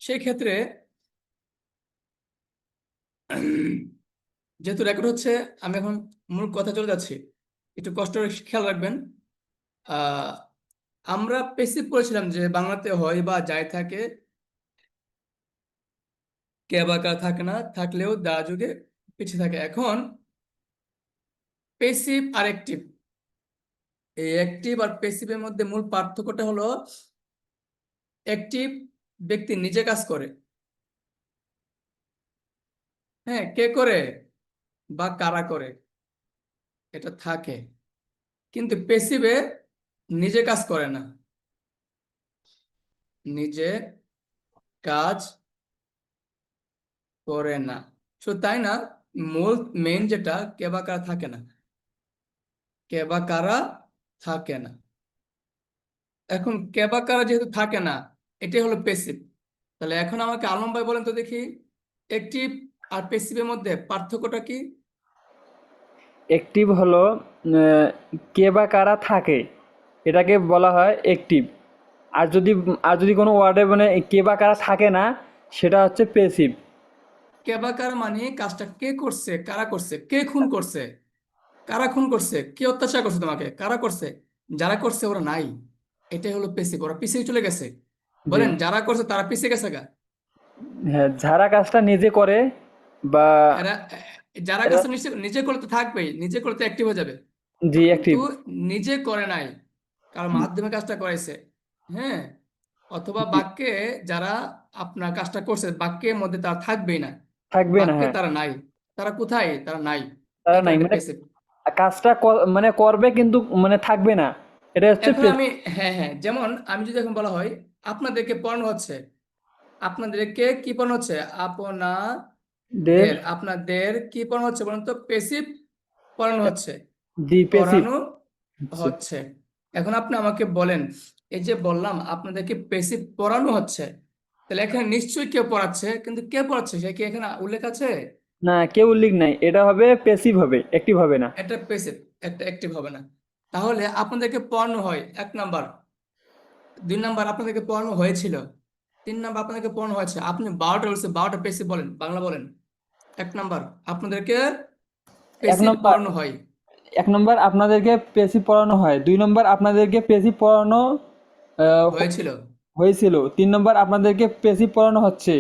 সেই ক্ষেত্রে যেহেতু রেকর্ড হচ্ছে, আমি এখন মূল কথা চলে যাচ্ছি, একটু কষ্ট করে খেয়াল রাখবেন। আহ আমরা পেসিভ করেছিলাম যে বাংলাতে হয় বা যাই থাকে, কে বা কার থাকে না, থাকলেও দা যুগে পিছিয়ে থাকে। এখন পেসিভ আর অ্যাক্টিভ, এই অ্যাক্টিভ আর পেসিভের মধ্যে মূল পার্থক্যটা হলো অ্যাক্টিভ ব্যক্তি নিজে কাজ করে, হ্যাঁ, কে করে বা কারা করে এটা থাকে, কিন্তু পেসিভে নিজে কাজ করে না, নিজে কাজ করে না। শুধু তাই না, মূল মেইন যেটা কে বা কারা থাকে না, কে বা কারা থাকে না। এখন কে বা কারা যেহেতু থাকে না, এটাই হলো পেসিভ। তাহলে এখন আমাকে আলম ভাই বলেন তো দেখি, অ্যাক্টিভ আর পেসিভের মধ্যে পার্থক্যটা কি? অ্যাক্টিভ হলো কে বা কারা থাকে, এটাকে বলা হয় অ্যাক্টিভ। আর যদি আর যদি কোনো ওয়ার্ডে মানে কে বা কারা থাকে না, সেটা হচ্ছে পেসিভ। কে বা কারা মানে কাজটা কে করছে, কারা করছে, কে খুন করছে, কারা খুন করছে, কে অত্যাচার করছে তোমাকে, কারা করছে, যারা করছে ওরা নাই, এটাই হলো পেসিভ, ওরা পিছিয়ে চলে গেছে। জি, বলেন যারা করছে তারা পিছিয়ে গেছে গা। হ্যাঁ, যারা কাজটা নিজে করে বা এরা যারা এরা কাজটা নিজে নিজে করলে তো থাকবেই, নিজে করলে তো অ্যাক্টিভ হয়ে যাবে, জি কিন্তু অ্যাক্টিভ। নিজে করে নাই, কারণ মাধ্যমে কাজটা করাইছে, হ্যাঁ, অথবা বাক্যে যারা আপনার কাজটা করছে বাক্যের মধ্যে তারা থাকবেই না, থাকবে না, বাক্যে হ্যাঁ, তারা নাই, তারা কোথায়, তারা নাই, তারা এটা নাই একটা মানে পেসিভ। কাজটা মানে করবে কিন্তু মানে থাকবে না, এটা হচ্ছে এখন আমি, হ্যাঁ হ্যাঁ, যেমন আমি যদি এখন বলা হয় আপনাদেরকে পড়ানো হচ্ছে, আপনাদেরকে কি পড়ানো হচ্ছে, পেসিভদের। আপনাদের কি পড়ানো হচ্ছে বলুন তো, পেসিভ পড়ানো হচ্ছে, জি পেসিভ। পড়ানো হচ্ছে। এখন আপনি আমাকে বলেন, এই যে বললাম আপনাদেরকে পেসিভ পড়ানো হচ্ছে, তাহলে এখানে নিশ্চয়ই কেউ পড়াচ্ছে, কিন্তু কে পড়াচ্ছে সে কি এখানে উল্লেখ আছে? না, কেউ উল্লেখ নাই, এটা হবে পেসিভ, হবে অ্যাক্টিভ হবে না। একটা পেসিভ, একটা অ্যাক্টিভ হবে না। তাহলে আপনাদেরকে পড়ানো হয়, 1 নাম্বার। 2 নাম্বার আপনাদেরকে পড়ানো হয়েছিল। 3 নাম্বার আপনাদেরকে পড়ানো হয়েছে। আপনি 12টা বলছে, 12টা পেসিভ বলেন, বাংলা বলেন। 1 নাম্বার আপনাদেরকে এক পেসিভ নম্বর পড়ানো হয়, 1 নম্বর আপনাদেরকে পেসিভ পড়ানো হয়, 2 নম্বর আপনাদেরকে পেসিভ পড়ানো আহ, হয়েছিল। হয়েছিল, 3 নম্বর আপনাদেরকে পেসিভ পড়ানো হচ্ছে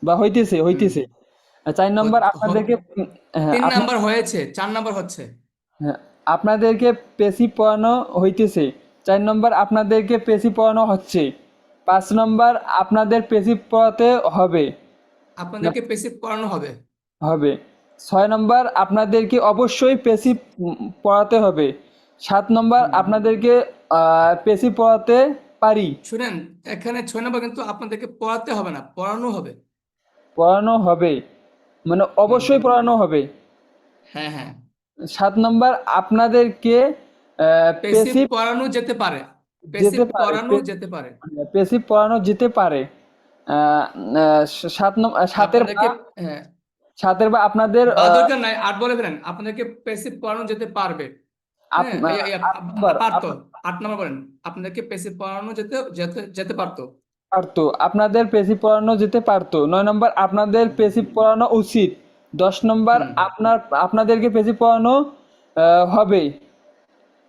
বা হইতেছে হুম, হইতেছে, আর 4 নম্বর হত- হ- আপনাদেরকে হ্যাঁ, 3 নাম্বার হয়েছে, 4 নাম্বার হচ্ছে। হ্যাঁ, আপনাদেরকে পেসিভ পড়ানো হইতেছে, 4 নম্বর আপনাদেরকে পেসিভ পড়ানো হচ্ছে, 5 নম্বর আপনাদের পেসিভ পড়াতে হবে না আপনাদেরকে পেসিভ পড়ানো হবে। হবে, 6 নম্বর আপনাদেরকে অবশ্যই পেসিভ পড়াতে হবে, 7 নম্বর হুম, আপনাদেরকে পেসিভ পড়াতে পারি। শুনেন, এখানে 6 নাম্বার কিন্তু আপনাদেরকে পড়াতে হবে না, পড়ানো হবে। পড়ানো হবে মানে হুম, অবশ্যই পড়ানো হবে। হ্যাঁ হ্যাঁ, 7 নম্বর আপনাদেরকে পেসিভ পেসিভ পড়ানো যেতে পারে, পেসিভ যেতে পারে, পড়ানো যেতে পারে। পেসিভ পড়ানো যেতে পারে। আহ, আহ, 7 বা আপনাদেরকে, হ্যাঁ, 7 বা আপনাদের বা দরকার নাই, 8 বলে ফেলেন, আপনাদেরকে পেসিভ পড়ানো যেতে পারবে। হ্যাঁ, 8 নম্বর পারতো। 8 নাম্বার বলেন, আপনাদেরকে পেসিভ পড়ানো যেতে যেতে যেতে পারতো। পারতো, আপনাদের পেসিভ পড়ানো যেতে পারতো। 9 নম্বর আপনাদের হুম, পেসিভ পড়ানো উচিত। 10 নম্বর হুম, আপনাদেরকে পেসিভ পড়ানো হবে।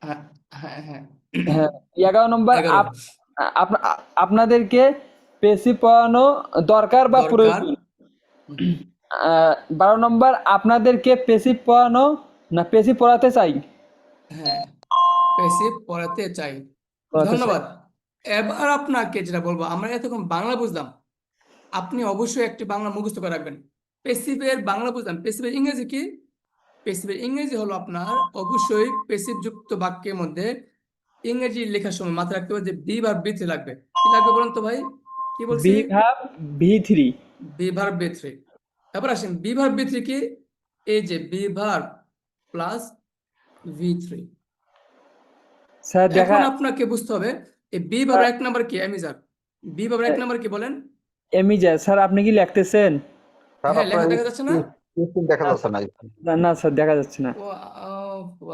হ্যাঁ হ্যাঁ হ্যাঁ, হ্যাঁ, 11 নম্বর 11 আপনাদেরকে পেসিভ পড়ানো দরকার বা দরকার। প্রয়োজন। হুম, 12 নম্বর আপনাদেরকে পেসিভ পড়ানো না পেসিভ পড়াতে চাই। হ্যাঁ, পেসিভ পড়াতে চাই। পড়াতে চাই। ধন্যবাদ। এবার আপনাকে যেটা বলবো, আমরা এতক্ষণ বাংলা বুঝলাম, আপনি অবশ্যই একটি বাংলা মুখস্থ করে রাখবেন। পেসিভের বাংলা বুঝলাম, পেসিভের ইংরেজি কি? পেসিভের ইংরেজি হলো আপনার, অবশ্যই পেসিভ যুক্ত বাক্যের মধ্যে ইংরেজি লেখার সময় মাথায় রাখতে হবে যে বি ভার্ব বি থ্রি লাগবে। কি লাগবে বলুন তো ভাই, কি বলছি? বি ভাব ভি3। Be verb V three. এবার আসেন বি ভার্ব বি থ্রি কি, এই যে be verb plus V three. Sir দেখা এখন আপনাকে বুঝতে হবে এই বি ভার্ব 1 নাম্বার কি, অ্যামিজার। বি ভার্ব 1 নাম্বার কি বলেন? এমি যায় স্যার, আপনি কি লিখতেছেন? স্যার হ্যাঁ, আপনার লেখা দেখা যাচ্ছে না? স্ক্রিন দেখা না যাচ্ছে স্যার, না। না স্যার দেখা যাচ্ছে না। ও,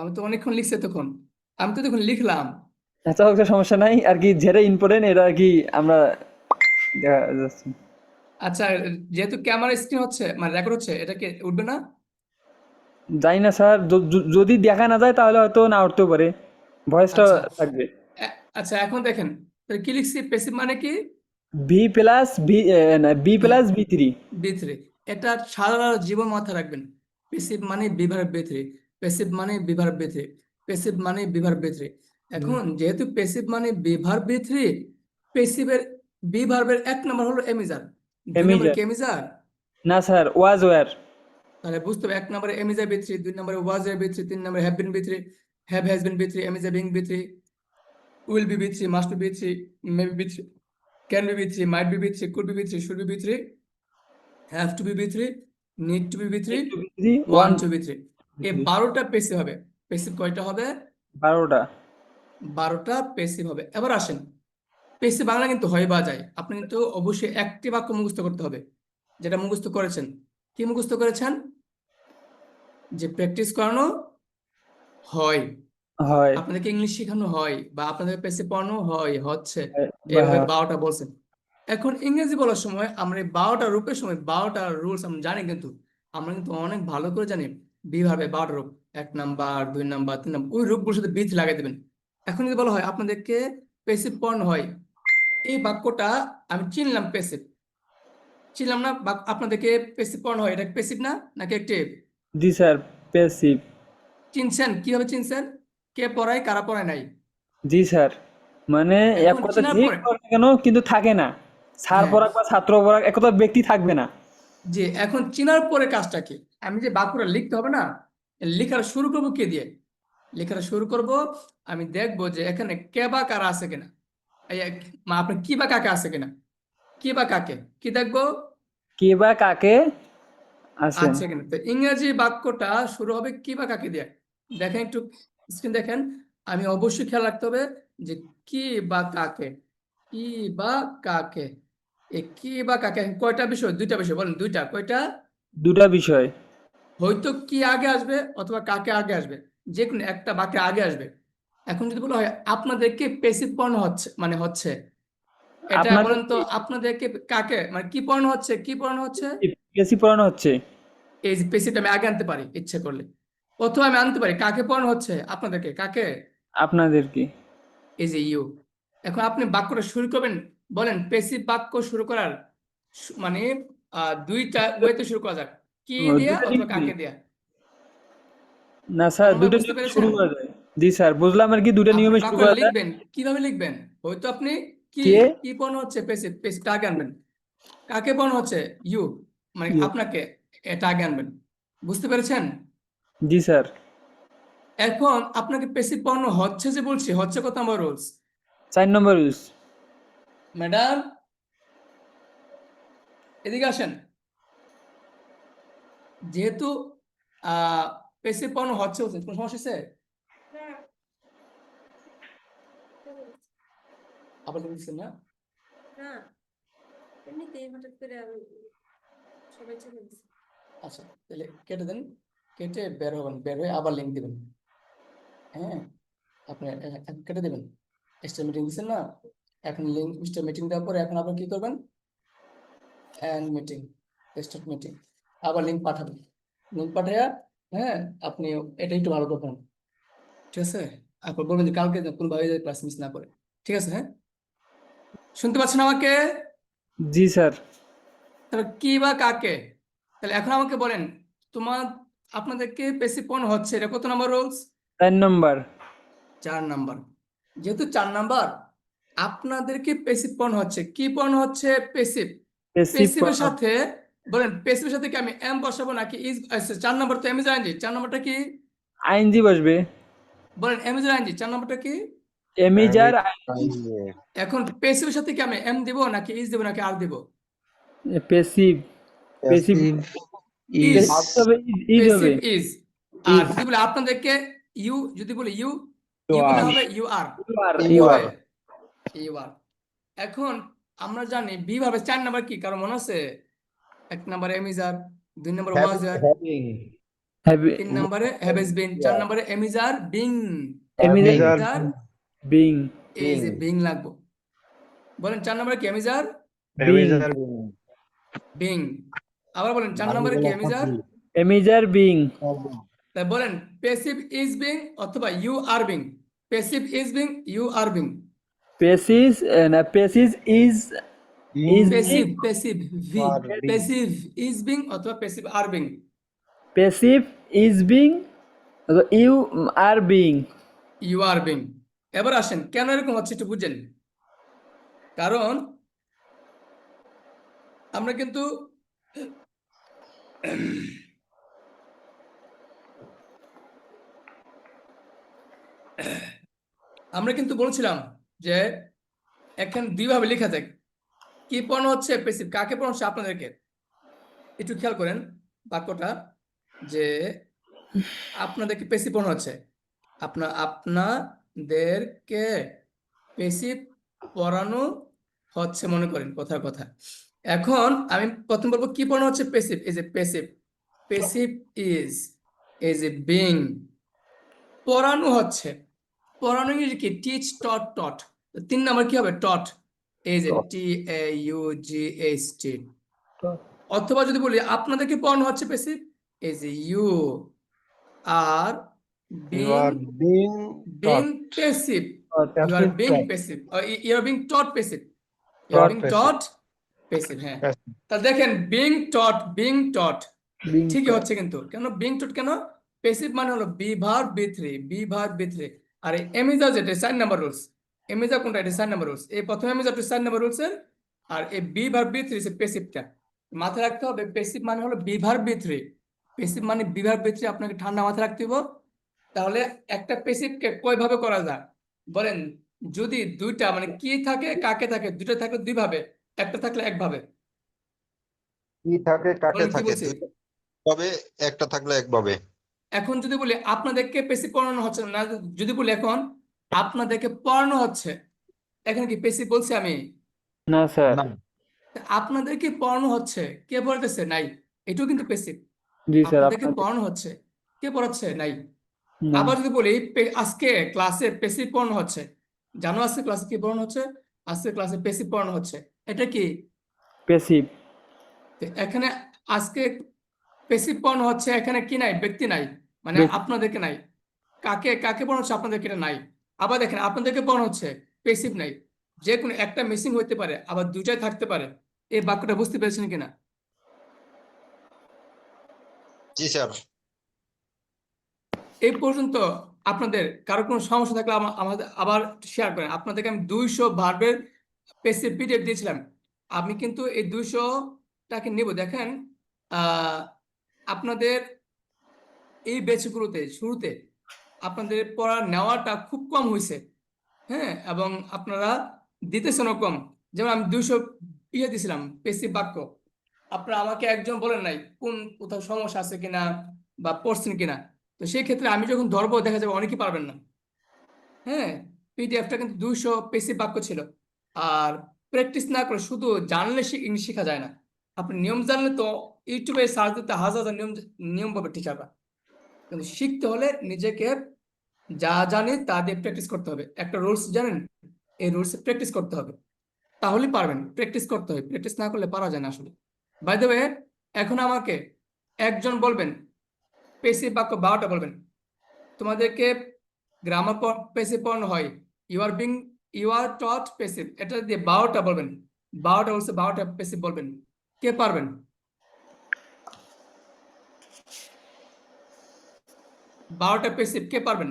আমি তো অনেকক্ষণ লিখছি তখন, আমি তো তখন লিখলাম। আচ্ছা ওকে, সমস্যা নাই আর কি, যেটা ইম্পর্টেন্ট এটা আর কি আমরা দেখা যাচ্ছে। আচ্ছা, যেহেতু ক্যামেরা স্ক্রিন হচ্ছে মানে রেকর্ড হচ্ছে, এটা কি উঠবে না? জানি না স্যার, যদি দেখা না যায় তাহলে হয়তো না উঠতেও পারে, ভয়েসটা আচ্ছা, থাকবে। আচ্ছা এখন দেখেন, তাহলে কি লিখছি, প্যাসিভ মানে কি? ভি প্লাস ভি, না, বি হ্যাঁ, প্লাস বি থ্রি। বি3। এটা সারা জীবন মাথায় রাখবেন। প্যাসিভ মানে বিভার্ব বি3, প্যাসিভ মানে বিভার্ব বি3, প্যাসিভ মানে বিভার্ব বি3। এখন যেহেতু প্যাসিভ মানে বিভার্ব বি3, প্যাসিভের বিভার্বের এক নম্বর হলো এমিজার, দুই নম্বর এমিজার। কি এমিজার? না স্যার, ওয়াজ ওয়ার। তাহলে বুঝতে হবে, এক নম্বরে এমিজার বি3, দুই নম্বরে ওয়াজ বি3, তিন নম্বরে হ্যাভ বিন বি3, হ্যাভ হ্যাজ বিন বি3, এমিজার বিং বি3, উইল বি বি3, মাস্ট বি বি3, মে বি বি3, ক্যান বি বি3, মাইট বি বি3, কুড বি বি3, শুড বি বি3, হ্যাভ টু বি বি3, নিড টু বি বি3, to be three, one one to be three. এই 12টা পেসিভ হবে। পেসিভ কয়টা হবে? 12টা। 12টা পেসিভ হবে। এবার আসেন, পেসিভ বাংলা কিন্তু হয় বা যায়, আপনি কিন্তু অবশ্যই একটি বাক্য মুখস্থ করতে হবে, যেটা মুখস্থ করেছেন। কি মুখস্থ করেছেন? যে প্র্যাকটিস করানো হয়, হয়। আপনাদেরকে ইংলিশ শেখানো হয়, বা আপনাদের পেসিভ পড়ানো হয়, হচ্ছে, বা এইভাবে হয়। 12টা বলছেন। এখন ইংরেজি বলার সময় আমরা এই 12টা রূপের সময় 12টা রুলস আমরা জানি, কিন্তু আমরা কিন্তু অনেক ভালো করে জানি বিভাবে 12টা রূপ, 1 নাম্বার, 2 নাম্বার, 3 নাম্বার, ওই রূপগুলোর সাথে বীজ লাগাই দেবেন। এখন যদি বলা হয় আপনাদেরকে পেসিভ পড়ানো হয়, এই বাক্যটা আমি চিনলাম পেসিভ, চিনলাম না, আপনাদেরকে পেসিভ পড়ানো হয়, এটা পেসিভ না নাকি অ্যাক্টিভ? জি স্যার, প্যাসিভ। চিনছেন? কিভাবে চিনছেন? কে পড়ায় কারা পড়ায় নাই? জি স্যার, মানে এক এখন কথা চিনার যে পরে, করে না কেন কিন্তু থাকে না, স্যার হ্যাঁ, পড়াক বা ছাত্র পড়াক, এক কথা ব্যক্তি থাকবে না। যে এখন চিনার পরে কাজটা কি? আমি যে বাক্যটা লিখতে হবে না, লেখার শুরু করবো কে দিয়ে? লেখাটা শুরু করব, আমি দেখবো যে এখানে কে বা কারা আছে কিনা, আপনার কি বা কাকে আছে কিনা, কি বা কাকে, কি দেখবো, কে বা কাকে আছেন। আছে কিনা। তো ইংরেজি বাক্যটা শুরু হবে কি বা কাকে দিয়ে। দেখেন একটু স্ক্রিন দেখেন, আমি অবশ্যই খেয়াল রাখতে হবে যে কি বা কাকে, কি বা কাকে। এই কি বা কাকে কয়টা বিষয়? দুইটা বিষয়, বলেন দুইটা, কয়টা? দুটা বিষয়। হয়তো কি আগে আসবে অথবা কাকে আগে আসবে, যে কোনো একটা বাক্যে আগে আসবে। এখন যদি বলা হয় আপনাদেরকে পেসিভ পড়ানো হচ্ছে, মানে হচ্ছে, এটা আপনাদের বলেন তো, আপনাদেরকে কাকে মানে কি পড়ানো হচ্ছে, কি পড়ানো হচ্ছে? বেশি পড়ানো হচ্ছে। এই যে পেসিভটা আমি আগে আনতে পারি ইচ্ছে করলে, অথবা আমি আনতে পারি কাকে পড়ানো হচ্ছে, আপনাদেরকে কাকে, আপনাদেরকে। এই যে ইউ। এখন আপনি বাক্যটা শুরু করবেন, বলেন পেসিভ বাক্য শুরু করার মানে দুইটা ওয়েতে শুরু করা যাক, কি দেয়া দুটা অথবা নিয়মে। কাকে দেয়া। না স্যার, আমার ভাই দুটা বুঝতে নিয়মে শুরু পেরেছেন? করা যায়। জি স্যার, বুঝলাম আর কি, দুটা আপনি নিয়মে শুরু বাক্যটা করা যায়। লিখবেন, কিভাবে লিখবেন? হয়তো আপনি কি, কে। কি পড়ানো হচ্ছে, পেসিভ, পেসিভটা আগে আনবেন। কাকে পড়ানো হচ্ছে, ইউ, মানে ইউ। আপনাকে, এটা আগে আনবেন। বুঝতে পেরেছেন? জি স্যার। এখন আপনাকে পেসিভ পড়ানো হচ্ছে, যে বলছি হচ্ছে কত নম্বর রুলস? 4 নম্বর ইউজ। ম্যাডাম এদিকে আসেন। যেহেতু পেসিভ পড়ানো হচ্ছে, হচ্ছে কোনো সমস্যা আছে? আবার লিখছেন না? আচ্ছা, তাহলে কেটে দেন, কেটে বের হবেন, বের হয়ে আবার লিঙ্ক দিবেন। হ্যাঁ, আপনি এখন কেটে দেবেন। স্টার মিটিং দিচ্ছেন না, এখন লিঙ্ক স্টার মিটিং দেওয়ার পরে এখন আপনি কি করবেন, এন্ড মিটিং, স্টার্ট মিটিং, আবার লিঙ্ক পাঠাবেন। লিঙ্ক পাঠাইয়া, হ্যাঁ, আপনি এটা একটু ভালো করবেন, ঠিক আছে? আপনি বলবেন যে কালকে যেন কোনোভাবে ক্লাস মিস না করে, ঠিক আছে? হ্যাঁ, শুনতে পাচ্ছেন আমাকে? জি স্যার। তাহলে কি বা কাকে, তাহলে এখন আমাকে বলেন, তোমার, আপনাদেরকে পেসিভ পড়ানো হচ্ছে, এটা কত নাম্বার রুলস? 4 নম্বর। 4 নাম্বার। যেহেতু 4 নাম্বার, আপনাদেরকে পেসিভ পড়ানো হচ্ছে, কি পড়ানো হচ্ছে? পেসিভ। পেসিভ পেসিভের পড়ানো। সাথে, বলেন পেসিভের সাথে কি আমি এম বসাবো নাকি ইজ? 4 নাম্বার তো এম ইজ আইএনজি, 4 নাম্বারটা কি? আইনজি বসবে। বলেন এম ইজ আইএনজি, 4 নাম্বারটা কি? এমিজার। এখন পেসিভের সাথে কি আমি এম দিব নাকি ইজ দিব নাকি আর দিব? Passive. Passive. Passive is, is হবে, ইজ পেসিভ হবে। ইজ। আর ইজ। যদি বলে আপনাদেরকে ইউ, যদি বলে ইউ, you ইউ বললে are. হবে you are, you are. You you are. হবে are. ইউ আর। এখন আমরা জানি বি ভাবে 4 নাম্বার কি, কারণ মনে আছে? 1 নাম্বারে এমিজার, 2 নাম্বার ওয়াজার, Having. হ্যাভি। 3 নাম্বারে হ্যাভেজ বিন, চার Yeah. নাম্বারে এমিজার বিং, এমিজার। Having are এমিজার, being. এই যে being. বিং লাগবো। বলেন 4 নাম্বারে কি? Am is are, being. Having are being. Being. আবার বলেন 4 আমি নম্বরে কি বললাম এমিজার? এমিজার বিং। তাই বলেন প্যাসিভ ইজ বিং অথবা you are being. Passive is being, you are being. Passive না passive is is being. Passive, passive V, are being. Passive is being অথবা passive are being. Passive is being, you are being. You are being. এবার আসেন কেন এরকম হচ্ছে একটু বুঝেন। কারণ আমরা কিন্তু আমরা কিন্তু বলছিলাম যে এখানে দুইভাবে লেখা যায়। কি পড়ানো হচ্ছে প্যাসিভ, কাকে পড়ানো হচ্ছে আপনাদেরকে একটু খেয়াল করেন বাক্যটা, যে আপনাদেরকে প্যাসিভ পড়ানো হচ্ছে। আপনাদেরকে প্যাসিভ পড়ানো হচ্ছে মনে করেন কথার কথা। এখন আমি প্রথম বলবো কি পড়ানো হচ্ছে, passive is a passive, passive is a being. পড়ানো হচ্ছে, পড়ানো ইংরেজি কি টিচ, টট, টট। 3 নম্বর কি হবে, টট, এই যে টি এ ইউ জি এইচ টি। অথবা যদি বলি আপনাদেরকে পড়ানো হচ্ছে প্যাসিভ, এই যে you are You being, are being being taught. Passive, you R Passive being taught. Passive, you are being taught passive, you R Taught being passive. Taught passive. হ্যাঁ, Passive. তাহলে দেখেন বিং টট, বিং টট being ঠিকই হচ্ছে, কিন্তু কেন being টট, কেন passive মানে হলো be verb V three, be verb V three. আর এই এমিজার যেটা 4 নাম্বার রুলস, এমিজার কোনটা, এটা 4 নাম্বার রুলস। এই প্রথম এমিজারটা 4 নাম্বার রুলস এর, আর এই বি ভার্ব বি থ্রি সে প্যাসিভটা মাথায় রাখতে হবে। প্যাসিভ মানে হলো be verb V three, passive মানে বি ভার্ব বি থ্রি, আপনাকে ঠান্ডা মাথায় রাখতে হবে। তাহলে একটা প্যাসিভকে কয়ভাবে করা যায় বলেন, যদি দুইটা মানে কি থাকে কাকে থাকে, দুইটা থাকলে দুই ভাবে, একটা থাকলে এক ভাবে। কি থাকে কাকে বলেন কি থাকে বলছি। দুইভাবে, একটা থাকলে একভাবে। এখন যদি বলি আপনাদেরকে পেসিভ পড়ানো হচ্ছে না, যদি বলি এখন আপনাদেরকে পড়ানো হচ্ছে, এখানে কি পেসিভ বলছি আমি? না স্যার। না। আপনাদেরকে পড়ানো হচ্ছে, কে পড়াতেছে? নাই, এটাও কিন্তু পেসিভ। জি স্যার আপনাদেরকে আপনাদের। পড়ানো হচ্ছে, কে পড়াচ্ছে? নাই। না। আবার যদি বলি আজকে ক্লাসে পেসিভ পড়ানো হচ্ছে, জানো আজকে ক্লাসে কি পড়ানো হচ্ছে? আজকে ক্লাসে পেসিভ পড়ানো হচ্ছে, এটা কি? পেসিভ। তো এখানে আজকে পেসিভ পড়ানো হচ্ছে, এখানে কি নাই, ব্যক্তি নাই, মানে আপনাদেরকে নাই। কাকে কাকে পড়ানো হচ্ছে, আপনাদেরকে, এটা নাই। আবার দেখেন আপনাদেরকে পড়ানো হচ্ছে, পেসিভ নাই, যে কোনো একটা মিসিং হইতে পারে, আবার দুইটাই থাকতে পারে। এই বাক্যটা বুঝতে পেরেছেন কিনা? জি স্যার। এই পর্যন্ত আপনাদের কারো কোনো সমস্যা থাকলে আমাদের আবার শেয়ার করেন। আপনাদেরকে আমি 200 ভার্বের পেসিভ পিডিএফ দিয়েছিলাম, আমি কিন্তু এই 200টাকে নেব। দেখেন আপনাদের এই ব্যাচগুলোতে শুরুতে আপনাদের পড়া নেওয়াটা খুব কম হয়েছে, হ্যাঁ, এবং আপনারা দিতেছেনও কম। যেমন আমি 200 দিয়েছিলাম পেসিভ বাক্য, আপনারা আমাকে একজন বলেন নাই কোন কোথাও সমস্যা আছে কিনা বা পড়ছেন কিনা। তো সেই ক্ষেত্রে আমি যখন ধরবো দেখা যাবে অনেকেই পারবেন না। হ্যাঁ, পিডিএফটা কিন্তু 200 পেসিভ বাক্য ছিল। আর প্র্যাকটিস না করে শুধু জানলে ইংলিশ শেখা যায় না। আপনি নিয়ম জানলে তো ইউটিউবে সার্চ দিতে হাজার হাজার নিয়ম, নিয়ম পাবে টিচাররা। কিন্তু শিখতে হলে নিজেকে যা জানি তা দিয়ে প্র্যাকটিস করতে হবে। একটা রুলস জানেন, এই রুলস প্র্যাকটিস করতে হবে, তাহলেই পারবেন। প্র্যাকটিস করতে হবে, প্র্যাকটিস না করলে পারা যায় না আসলে। বাই দ্য ওয়ে, এখন আমাকে একজন বলবেন পেসিভ বাক্য 12টা বলবেন। তোমাদেরকে গ্রামার পেসিভ পড়ানো হয়, you are being, you are taught passive, এটা দিয়ে 12টা বলবেন। 12টা বলছে, 12টা পেসিভ বলবেন। কে পারবেন? 12টা পেসিভ কে পারবেন?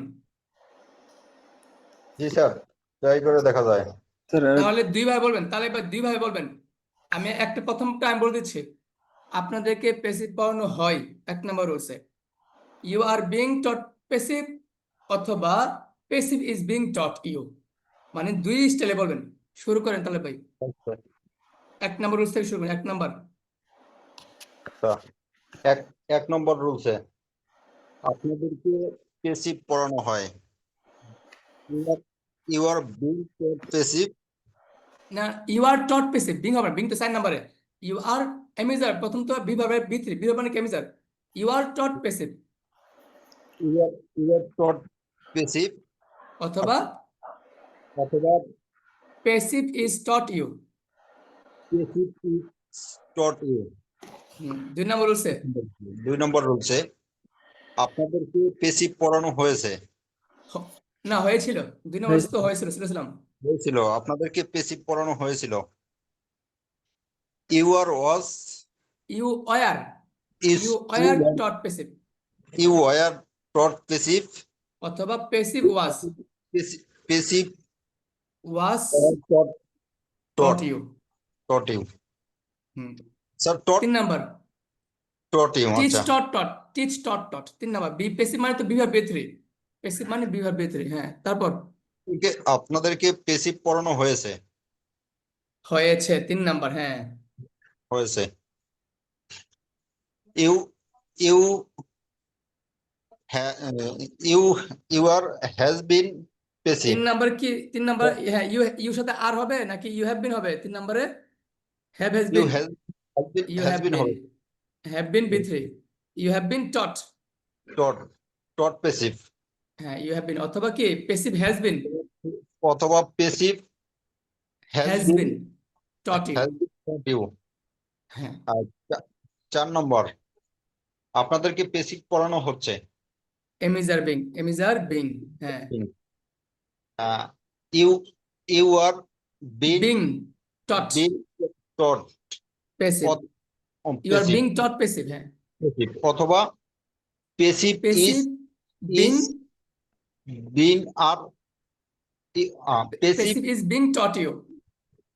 জি স্যার, ট্রাই করে দেখা যায়। স্যার তাহলে দুই ভাই বলবেন, তাহলে এবার দুই ভাই বলবেন। আমি একটা প্রথমটা আমি বলে দিচ্ছি, আপনাদেরকে পেসিভ পড়ানো হয় 1 নম্বর রুলসে, you are being taught passive অথবা passive is being taught you, মানে দুই স্টাইলে বলবেন। শুরু করেন তাহলে ভাই, 1 নম্বর রুলস থেকে শুরু করেন। 1 নম্বর, আচ্ছা, এক এক নম্বর রুলসে আপনাদেরকে পেসিভ পড়ানো হয়। You are being taught passive. না, you are taught passive, being হবে, বিং তো 4 নম্বরে। ইউ আর এমিজার, প্রথম তো বি ভাবে বি থ্রি, বি মানে am is are. You are taught passive you are taught passive অথবা অথবা passive is taught you. Passive is taught you. 2 নম্বর রুলসে 2 নম্বর রুলসে আপনাদেরকে পেসিভ পড়ানো হয়েছে। না হয়েছিল 2 নম্বর রুলসে তো হয়েছিল ছিলাম হয়েছিল, আপনাদেরকে পেসিভ পড়ানো হয়েছিল। You are was you were is you were taught passive you were taught passive অথবা passive was passive was taught taught you taught you. Sir taught 3 নম্বর টট ইউ। টিচ আচ্ছা, taught taught teach taught taught 3 নম্বর V passive মানে তো বিভার B3 passive মানে বিভার B3 হ্যাঁ তারপর আপনাদেরকে পেসিভ পড়ানো হয়েছে। হয়েছে 3 নম্বর হ্যাঁ হয়েছে। You you you you are has been passive. 3 number কি 3 নম্বর হ্যাঁ ইউ সাথে আর হবে নাকি ইউ হ্যাভ বিন হবে 3 নম্বরে have has you been has you has have been been হবে B3 you have been taught taught taught passive হ্যাঁ you have been অথবা কি passive has been অথবা passive has been taught you has been taught you. হ্যাঁ 4 নম্বর আপনাদেরকে passive পড়ানো হচ্ছে। am is are being হ্যাঁ you you are been being taught been taught passive you are being taught passive হ্যাঁ অথবা passive is passive being been are passive passive is being taught you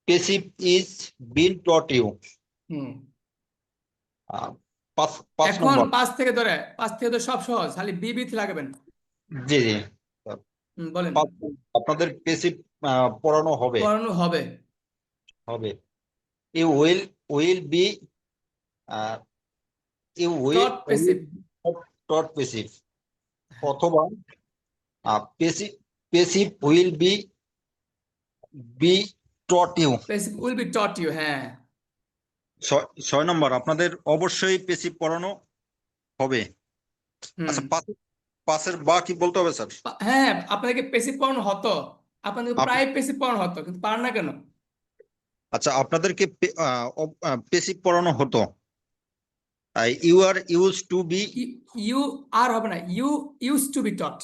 passive is been taught you. Hmm 5 এখন নম্বর 5 থেকে ধরে সব সহজ খালি বি3 লাগাবেন জি জি বলেন আপনাদের পেসিভ পড়ানো হবে পড়ানো হবে হবে you will be you will taught passive taught passive অথবা passive passive will be taught you. passive will be taught you হ্যাঁ 6 নম্বর আপনাদের অবশ্যই পেসিভ পড়ানো হবে। আচ্ছা, পাশের বা কি বলতে হবে স্যার? হ্যাঁ আপনাদেরকে পেসিভ পড়ানো হতো আপনাদের প্রায় পেসিভ পড়ানো হতো কিন্তু পারেন না কেন আচ্ছা, আপনাদেরকে পেসিভ পড়ানো হতো। You are used to be you are হবে না you used to be taught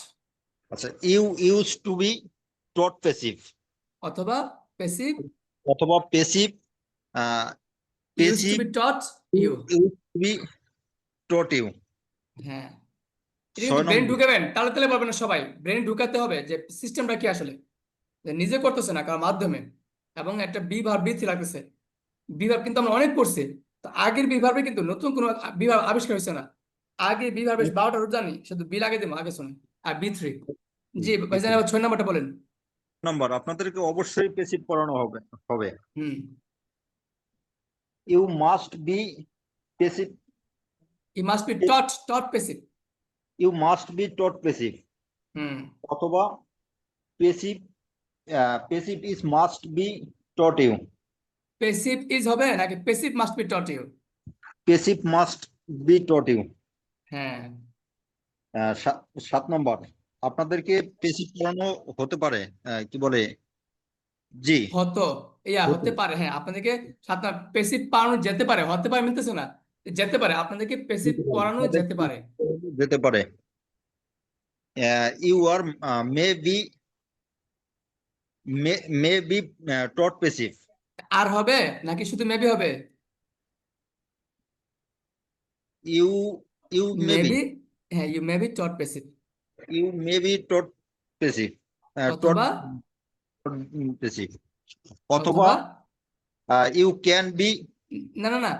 আচ্ছা you used to be taught passive অথবা পেসিভ অথবা passive used to be taught you used to be taught you. হ্যাঁ ছয় brain নম্বর। ঢুকাবেন তাহলে তাহলে পারবেন না সবাই ব্রেন ঢুকাতে হবে যে সিস্টেমটা কি আসলে যে নিজে করতেছে না কারণ মাধ্যমে এবং একটা বিভার বৃদ্ধি লাগতেছে বিভার কিন্তু আমরা অনেক পড়ছি তো আগের বিভাবে কিন্তু নতুন কোনো বিভাগ আবিষ্কার হয়েছে না আগে বিভার বেশ 12টা রুট জানি শুধু বি লাগে দেবো আগে শুনে আর B3 জি ভাইজান আবার 6 নম্বরটা বলেন নম্বর আপনাদেরকে অবশ্যই পেসিভ পড়ানো হবে। Hmm you must be passive ই must be taught passive you must be taught passive hmm অথবা passive passive is must be taught you. Passive is হবে নাকি passive must be taught you passive must be taught you. হ্যাঁ 7 নম্বর আপনাদেরকে passive পড়ানো হতে পারে কি বলে জি হতো হতে পারে হ্যাঁ আপনাদেরকে সাতটা পেসিভ পড়ানো যেতে পারে হতে পারে মিলতেছে না যেতে পারে আপনাদেরকে পেসিভ পড়ানো যেতে পারে যেতে পারে। You are may be taught passive are হবে নাকি শুধু মেবি হবে you you may be maybe হ্যাঁ you maybe taught passive you may be taught passive অথবা পেসিভ অথবা ইউ ক্যান বি না না না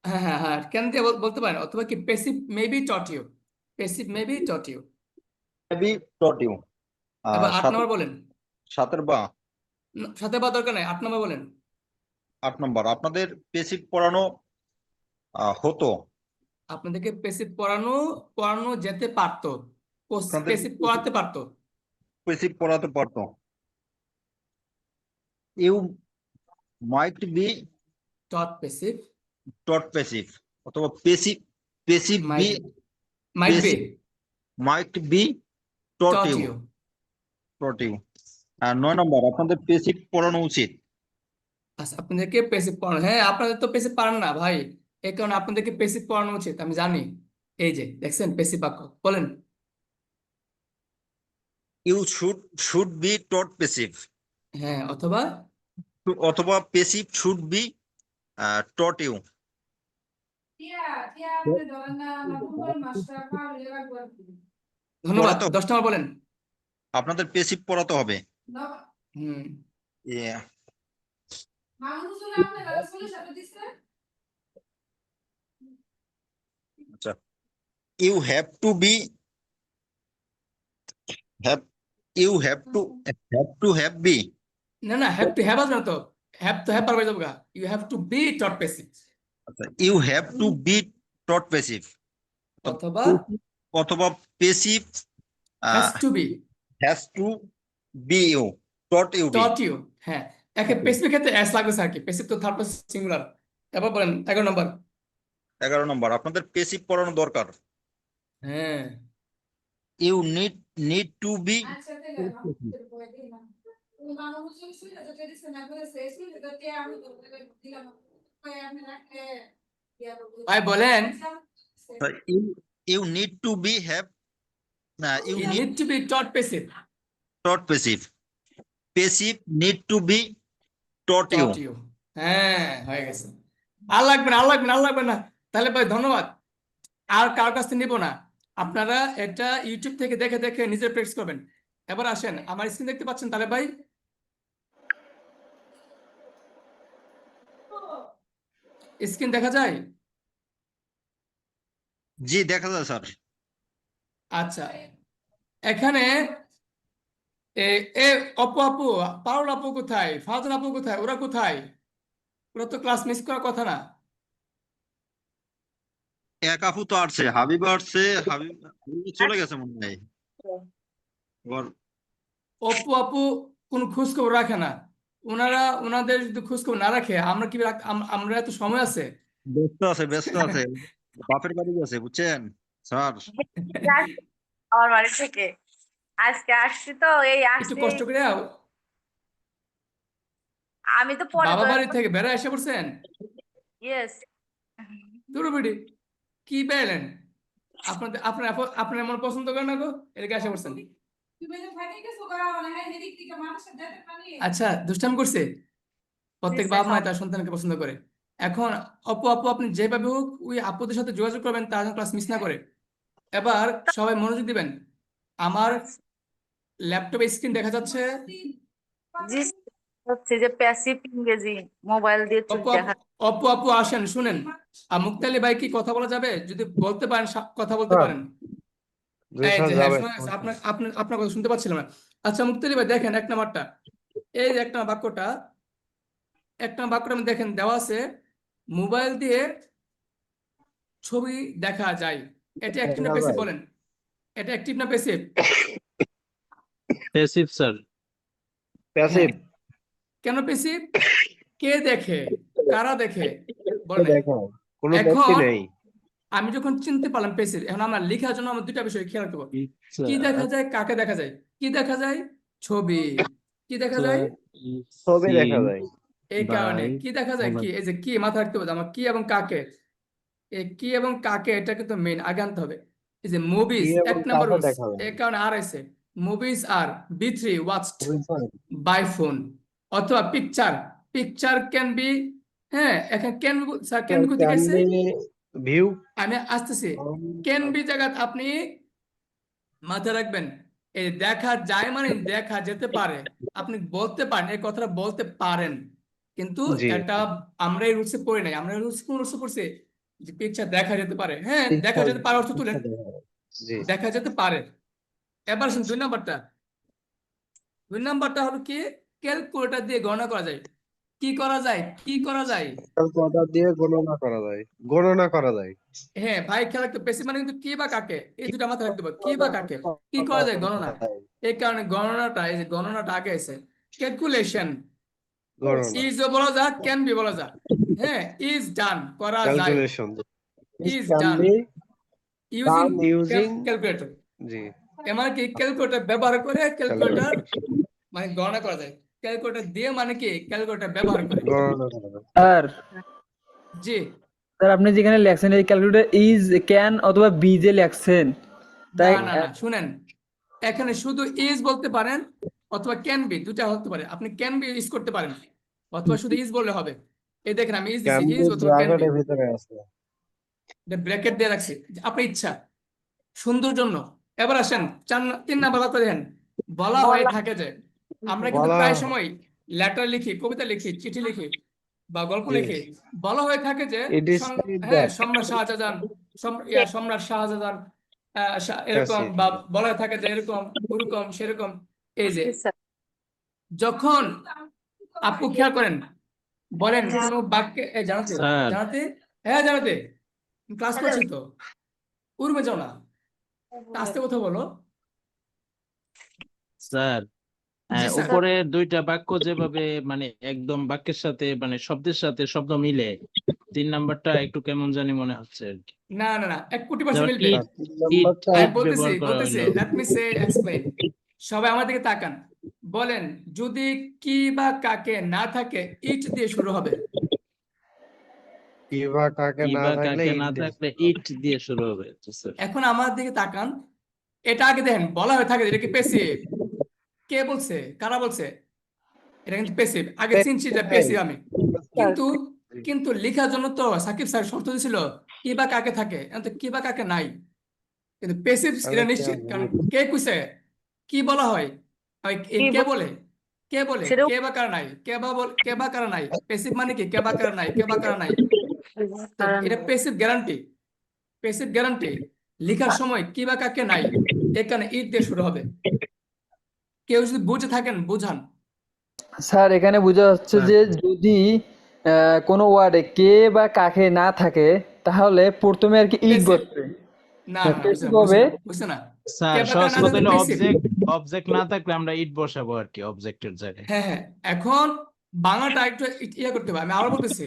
হ্যাঁ হ্যাঁ হ্যাঁ কেন দিয়ে বলতে পারেন অথবা কি passive maybe taught you passive maybe taught you be taught you. এবার 8 নম্বর বলেন 7 বা সাথে বা দরকার নাই 8 নম্বর বলেন 8 নম্বর আপনাদের পেসিভ পড়ানো হতো। আপনাদেরকে পেসিভ পড়ানো যেতে পারতো পেসিভ পড়াতে পারতো পেসিভ পড়াতে পারতো। You might be taught passive taught passive অথবা passive be might be might be taught taught you you taught you. 9 নম্বর আপনাদের পেসিভ পড়ানো উচিত। আচ্ছা, আপনাদেরকে পেসিভ পড়ানো, হ্যাঁ আপনাদের তো পেসিভ পারেন না ভাই, এই কারণে আপনাদেরকে পেসিভ পড়ানো উচিত, আমি জানি। এই যে দেখছেন পেসিভ বাক্য, বলেন। You should be taught passive, হ্যাঁ, অথবা অথবা passive should be taught you. ধন্যবাদ, পড়াতে 10 নম্বর বলেন। আপনাদের পেসিভ পড়াতে হবে। হুম। Yeah. আচ্ছা, ইউ হ্যাভ হ্যাভ বি। না না, হ্যাভ টু হ্যাভ আসবে না তো, হ্যাভ তো হ্যাভ পারবে যাবো, you have to be taught passive, আচ্ছা, you have to be taught passive, অথবা অথবা passive has to be has to be you taught you be. Taught you. হ্যাঁ, একে পেসিফিক ক্ষেত্রে এস লাগবে স্যার, কি পেসিভ তো থার্ড পারসন সিঙ্গুলার। তারপর বলেন 11 নম্বর। 11 নম্বর, আপনাদের পেসিভ পড়ানো দরকার। হ্যাঁ, ইউ নিড টু বি। ভাই বলেন, you you need to be have you you need need to be taught passive, taught passive, passive need to be taught you. Taught you. হ্যাঁ, হয়ে গেছে। আর লাগবে না, আর লাগবে না, আর লাগবে না। তাহলে ভাই ধন্যবাদ, আর কার কাছ থেকে নিব না। আপনারা এটা ইউটিউব থেকে দেখে দেখে নিজে প্র্যাকটিস করবেন। এবার আসেন, আমার স্ক্রিন দেখতে পাচ্ছেন তাহলে ভাই? স্ক্রিন দেখা যায়? জি দেখা যায় স্যার। আচ্ছা, এখানে এ এ অপু আপু, পারুল আপু কোথায়, ফাজল আপু কোথায়, ওরা কোথায়? ওরা তো ক্লাস মিস করার কথা না। এক আপু তো আসছে, হাবিব আসছে, হাবিব চলে গেছে মনে হয়। আবার অপু আপু কোনো খোঁজ খবর রাখে না। ওনাদের যদি খোঁজ খবর না রাখে, আমরা কি আমরা এত সময় আছে? ব্যস্ত আছে বাপের বাড়ি গেছে বুঝছেন স্যার। আমার বাড়ি থেকে আজকে আসছি তো এই একটু আসছি। কষ্ট করে আমি তো পরে বাবা বাড়ি থেকে বেড়া এসে পড়ছেন? ইয়েস। দূর বেটি, কি পেলেন? আপনাদের আপনার আপনার এমন পছন্দ করেন না গো, এদিকে এসে পড়ছেন। আচ্ছা, দুষ্টামি করছে। প্রত্যেক বাবা মা তার সন্তানকে পছন্দ করে। এখন আপু আপু আপনি যেভাবে হোক ওই আপুদের সাথে যোগাযোগ করবেন, তার ক্লাস মিস না করে। এবার সবাই মনোযোগ দিবেন। আমার ল্যাপটপে স্ক্রিন দেখা যাচ্ছে। জি, হচ্ছে যে প্যাসিভ ইংরেজি মোবাইল দিয়ে চুপ অপু দেখা। অপু আপু আসেন, শুনেন। আর মুক্তালি ভাই কি কথা বলা যাবে? যদি বলতে পারেন, কথা বলতে পারেন। এই যে হ্যাঁ, শোনা যাচ্ছে। আপনার আপনার আপনার কথা শুনতে পাচ্ছিলাম না। আচ্ছা মুক্তালি ভাই দেখেন 1 নাম্বারটা, এই যে 1 নাম্বার বাক্যটা, 1 নাম্বার বাক্যটা আমি দেখেন দেওয়া আছে, মোবাইল দিয়ে ছবি দেখা যায়। এটা অ্যাক্টিভ না প্যাসিভ বলেন? এটা অ্যাক্টিভ না প্যাসিভ? Passive sir. হ্যাঁ, কেন প্যাসিভ? কে দেখে, কারা দেখে বলেন। কোনো এখন নেই। আমি যখন চিনতে পারলাম প্যাসিভ, এখন আমরা লেখার জন্য আমার দুটা বিষয় খেয়াল রাখবো। কি দেখা যায়, কাকে দেখা যায়? কি দেখা যায়? ছবি। কি দেখা যায়? ছবি দেখা যায়। এই কারণে বাই কি দেখা যায়, কি এই যে কি মাথা রাখতে হবে আমার, কি এবং কাকে। এই কি এবং কাকে এটা কিন্তু মেইন আগে আনতে হবে। এই যে মুভিজ, 1 নাম্বার রুলস, এই কারণে আর আছে। Movies are B3 watched by phone, অথবা পিকচার, পিকচার ক্যান বি, হ্যাঁ এখানে can be sir, can be কোথা থেকে আসছে? ভিউ। আমি আসতেছি। ক্যান বি জায়গা আপনি মাথায় রাখবেন, এই দেখা যায় মানে দেখা যেতে পারে। আপনি বলতে পারেন, এই কথাটা বলতে পারেন, কিন্তু জি। এটা আমরা এই রুলসে পড়ি নাই। আমরা রুলস কোন রুলসে পড়ছি? যে পিকচার দেখা যেতে পারে, হ্যাঁ দেখা যেতে পারে অর্থ তুলেন, জি। দেখা যেতে পারে। এবার আসুন 2 নাম্বারটা। 2 নাম্বারটা হলো কি, ক্যালকুলেটর দিয়ে গণনা করা যায়। কি করা যায়, কি করা যায়? ক্যালকুলেটর দিয়ে গণনা করা যায়। গণনা করা যায়। হ্যাঁ ভাই, খেয়াল রাখতে, বেশি মানে কিন্তু কি বা কাকে, এই দুটা মাথায় রাখতে হবে। কি বা কাকে, কি করা যায়, গণনা। এই কারণে গণনাটা, এই যে গণনাটা আগে আছে। ক্যালকুলেশন, গণনা। ইজ বলা যায়, ক্যান বি বলা যায়। হ্যাঁ, ইজ ডান, করা যায়, calculation. Is done using Done using calculator. জি। এমন কি ক্যালকুলেটর ব্যবহার করে ক্যালকুলেটর মানে গণনা করা যায়। ক্যালকুলেটর দিয়ে মানে কি ক্যালকুলেটর ব্যবহার করে। গণনা করা যায়। স্যার জি স্যার আপনি যেখানে লেখছেন এই ক্যালকুলেটর ইজ ক্যান অথবা বি যে লেখছেন তাই না শুনেন, এখানে শুধু ইজ বলতে পারেন অথবা ক্যান বি, দুটা হতে পারে। আপনি ক্যান বি ইউজ করতে পারেন অথবা শুধু ইজ বললে হবে। এই দেখেন আমি ইজ দিছি, ইজ ক্যাম্বিস অথবা ক্যান বি, ব্র্যাকেটের ভিতরে আছে। ব্র্যাকেট দিয়ে রাখছি, আপনার ইচ্ছা, সুন্দর জন্য। এবার আসেন 3 নাম্বার কথা দেখেন, বলা হয়ে বলা থাকে যে আমরা কিন্তু বলা প্রায় সময় লেটার লিখি, কবিতা লিখি, চিঠি লিখি বা গল্প জি লিখি, বলা হয়ে থাকে যে ইট ইজ হ্যাঁ দ্যাট সম্রাট শাহজাহান, সম্রাট শাহজাহান এরকম, প্যাসিভ বা বলা হয়ে থাকে যে এরকম ওরকম সেরকম। এই যে জি স্যার যখন আপু খেয়াল করেন, বলেন জি কোন বাক্যে জানাতে স্যার জানাতে, হ্যাঁ জানাতে, ক্লাস করছি তো, উর্মে যাও না, আস্তে কথা বলো। স্যার জি স্যার। উপরে দুইটা বাক্য যেভাবে মানে একদম বাক্যের সাথে মানে শব্দের সাথে শব্দ মিলে, 3 নাম্বারটা একটু কেমন জানি মনে হচ্ছে আর কি। না 1 কোটি% যেমন মিলবে। ইট, ইট নাম্বারটা আমি ইট বলতেছি ব্যবহার করা হলো। লেট মি সে এক্সপ্লেইন। সবাই আমার দিকে তাকান, বলেন যদি কি বা কাকে না থাকে ইট দিয়ে শুরু হবে। কি বা কাকে কি না বা থাকলে কাকে ইট না দিয়ে থাকলে শুরু হবে। ইট দিয়ে শুরু হবে। জি স্যার। এখন আমার দিকে তাকান, এটা আগে দেখেন, বলা হয়ে থাকে এটা কি প্যাসিভ, কে বলছে, কারা বলছে, এটা কিন্তু প্যাসিভ, আগে চিনছি যে প্যাসিভ আমি। স্যার কিন্তু কিন্তু লেখার জন্য তো সাকিব স্যার শর্ত দিছিল কি বা কাকে থাকে, এখন তো কি বা কাকে নাই, কিন্তু প্যাসিভ তাহলে এটা কি নিশ্চিত। হবে? কারণ কে কইছে, কি বলা হয়, কি কে বলে, কে বলে, সেটাও কে বা কারা নাই, কে বা কারা নাই, প্যাসিভ মানে কি কে বা কারা নাই, কে বা কারা নাই। তো কারণ এটা প্যাসিভ গ্যারান্টি, প্যাসিভ গ্যারান্টি। লেখার সময় কি বা কাকে নাই, এখানে ইট দিয়ে শুরু হবে। কেউ যদি বুঝে থাকেন বুঝান। স্যার এখানে বোঝা যাচ্ছে স্যার যে যদি কোনো ওয়ার্ডে কে বা কাকে না থাকে তাহলে প্রথমে আর কি ইট প্যাসিভ, বসবে, বুঝছে প্যাসিভ না, বুঝছে হবে। না, বুঝছে না। কে স্যার বা সহজ কারা না কথা থাকলে হলো প্যাসিভ। অবজেক্ট, অবজেক্ট না থাকলে আমরা ইট বসাবো আর কি অবজেক্টের জায়গায়। হ্যাঁ এখন বাংলাটা একটু ইয়ে করতে হবে, আমি আবার বলতেছি।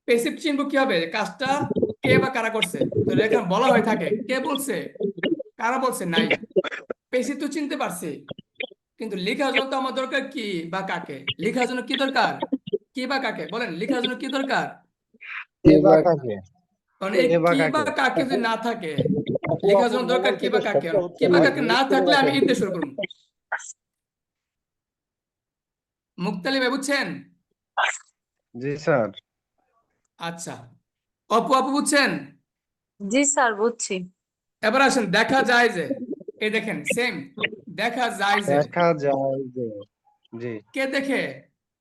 প্যাসিভ চিনব কি হবে, কাজটা কে বা কারা করছে। তো এখানে বলা হয়ে থাকে কে বলছে, কারা বলছে নাই, প্যাসিভ তো চিনতে পারছি। কিন্তু লেখার জন্য তো আমার দরকার কি বা কাকে, লেখার জন্য কি দরকার, কি বা কাকে, বলেন লেখার জন্য কি দরকার। কে বা কাকে কারণ এই কে বা কি বা কাকে কাকে যদি না থাকে, লেখার জন্য দরকার কি বা কাকে, কি বা কাকে না থাকলে আমি ঈদ দিয়ে শুরু করবো। মুক্তালি ভাই বুঝছেন? জি স্যার আচ্ছা, অপু আপু বুঝছেন? জি স্যার বুঝছি। এবার আসেন দেখা যায় যে, এই দেখেন সেম, দেখা যায় যে, দেখা যায় যে জি কে দেখে,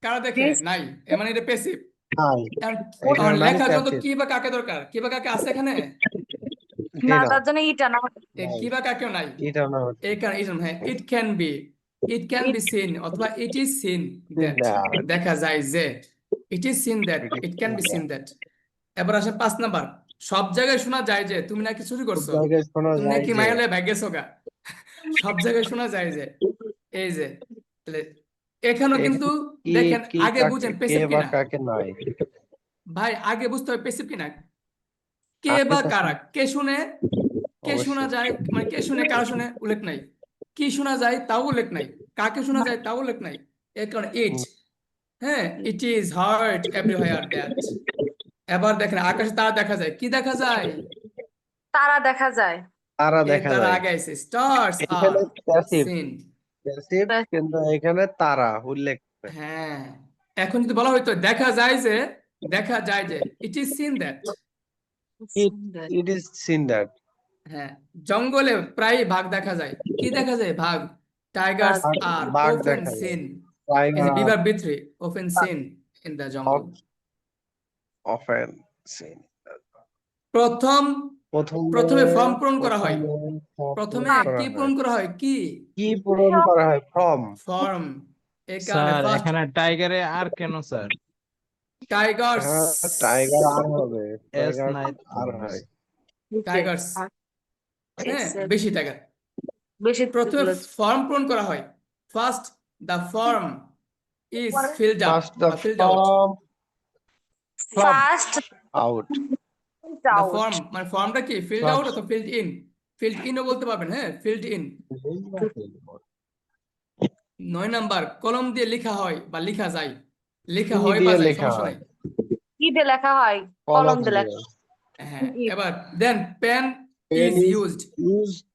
কারা দেখে জি নাই, এ মানে এটা প্যাসিভ। নাই কারণ এখানে নাই লেখার জন্য প্যাসিভ কি বা কাকে দরকার, কি বা কাকে আছে এখানে, জি না না তার জন্য ইটা না নাই কি বা কাকেও নাই। এটা না হচ্ছে এই কারণে হ্যাঁ it can be, it can be seen অথবা ইট ইজ সিন দ্যাট, না দেখা যায় যে, it is seen that, it can be seen that. এবার আসে 5 নাম্বার, সব জায়গায় শোনা যায় যে তুমি নাকি চুরি সব করছো, জায়গায় শোনা তুমি যায় নাকি যে মাইলে ভাগ্যেছো গা, সব জায়গায় শোনা যায় যে। এই যে তাহলে এখানেও কিন্তু এখানে কি দেখেন, কি আগে কাকে বুঝেন কে পেসিভ বা কিনা, কাকে নাই ভাই আগে বুঝতে হবে পেসিভ কিনা। কে আগে বা তো কারা, কে শুনে, কে শোনা অবশ্যই যায়, মানে কে শুনে কারা শুনে উল্লেখ নাই, কি শোনা যায় তাও উল্লেখ নাই, কাকে শোনা যায় তাও উল্লেখ নাই। এর কারণে ইট, হ্যাঁ it is hard everywhere that. এবার দেখেন আকাশে তারা দেখা যায়, কি দেখা যায়, তারা দেখা যায়। তারা এর দেখা দ্বারা যায় আগে আছে স্টার্স আর এখানে প্যাসিভ সিন। প্যাসিভ কিন্তু এখানে তারা উল্লেখ করে। হ্যাঁ এখন যদি বলা হয়তো দেখা যায় যে, দেখা যায় যে, it is seen that. It it is seen that হ্যাঁ জঙ্গলে প্রায় বাঘ দেখা যায়, কি দেখা যায় বাঘ, টাইগার্স বাঘ আর বাঘ often দেখা যায় seen, এই যে টাইগার বিভার ভিতরে often seen in the jungle। Often seen প্রথম প্রথমে প্রথমে ফর্ম পূরণ করা হয়, প্রথমে প্রথমে পূরণ করা কি হয় পূরণ করা হয়, কি কি পূরণ করা হয় ফর্ম ফর্ম। এই কারণে স্যার ফার্স্ট এখানে টাইগারে আর কেন স্যার? টাইগার্স, হ্যাঁ টাইগার আর হবে এস টাইগার নাই আর হয় টাইগার্স, হ্যাঁ বেশি টাইগার। বেশি প্রথমে ফর্ম পূরণ করা হয়, first the form is filled up first the বা filled out. Form first out the out form মানে ফর্মটা কি ফিলড আউট অথবা ফিলড ইন, ফিলড ইনও বলতে পারবেন, হ্যাঁ ফিলড ইন। 9 নাম্বার, কলম দিয়ে লেখা হয় বা লেখা যায়, লেখা কি হয় বা দিয়ে যায়, লেখা সমস্যা হয়? নাই। কি দিয়ে লেখা হয়? কলম কলম দিয়ে দিয়ে। লেখা হ্যাঁ, is এবার দেন pen pen is is used used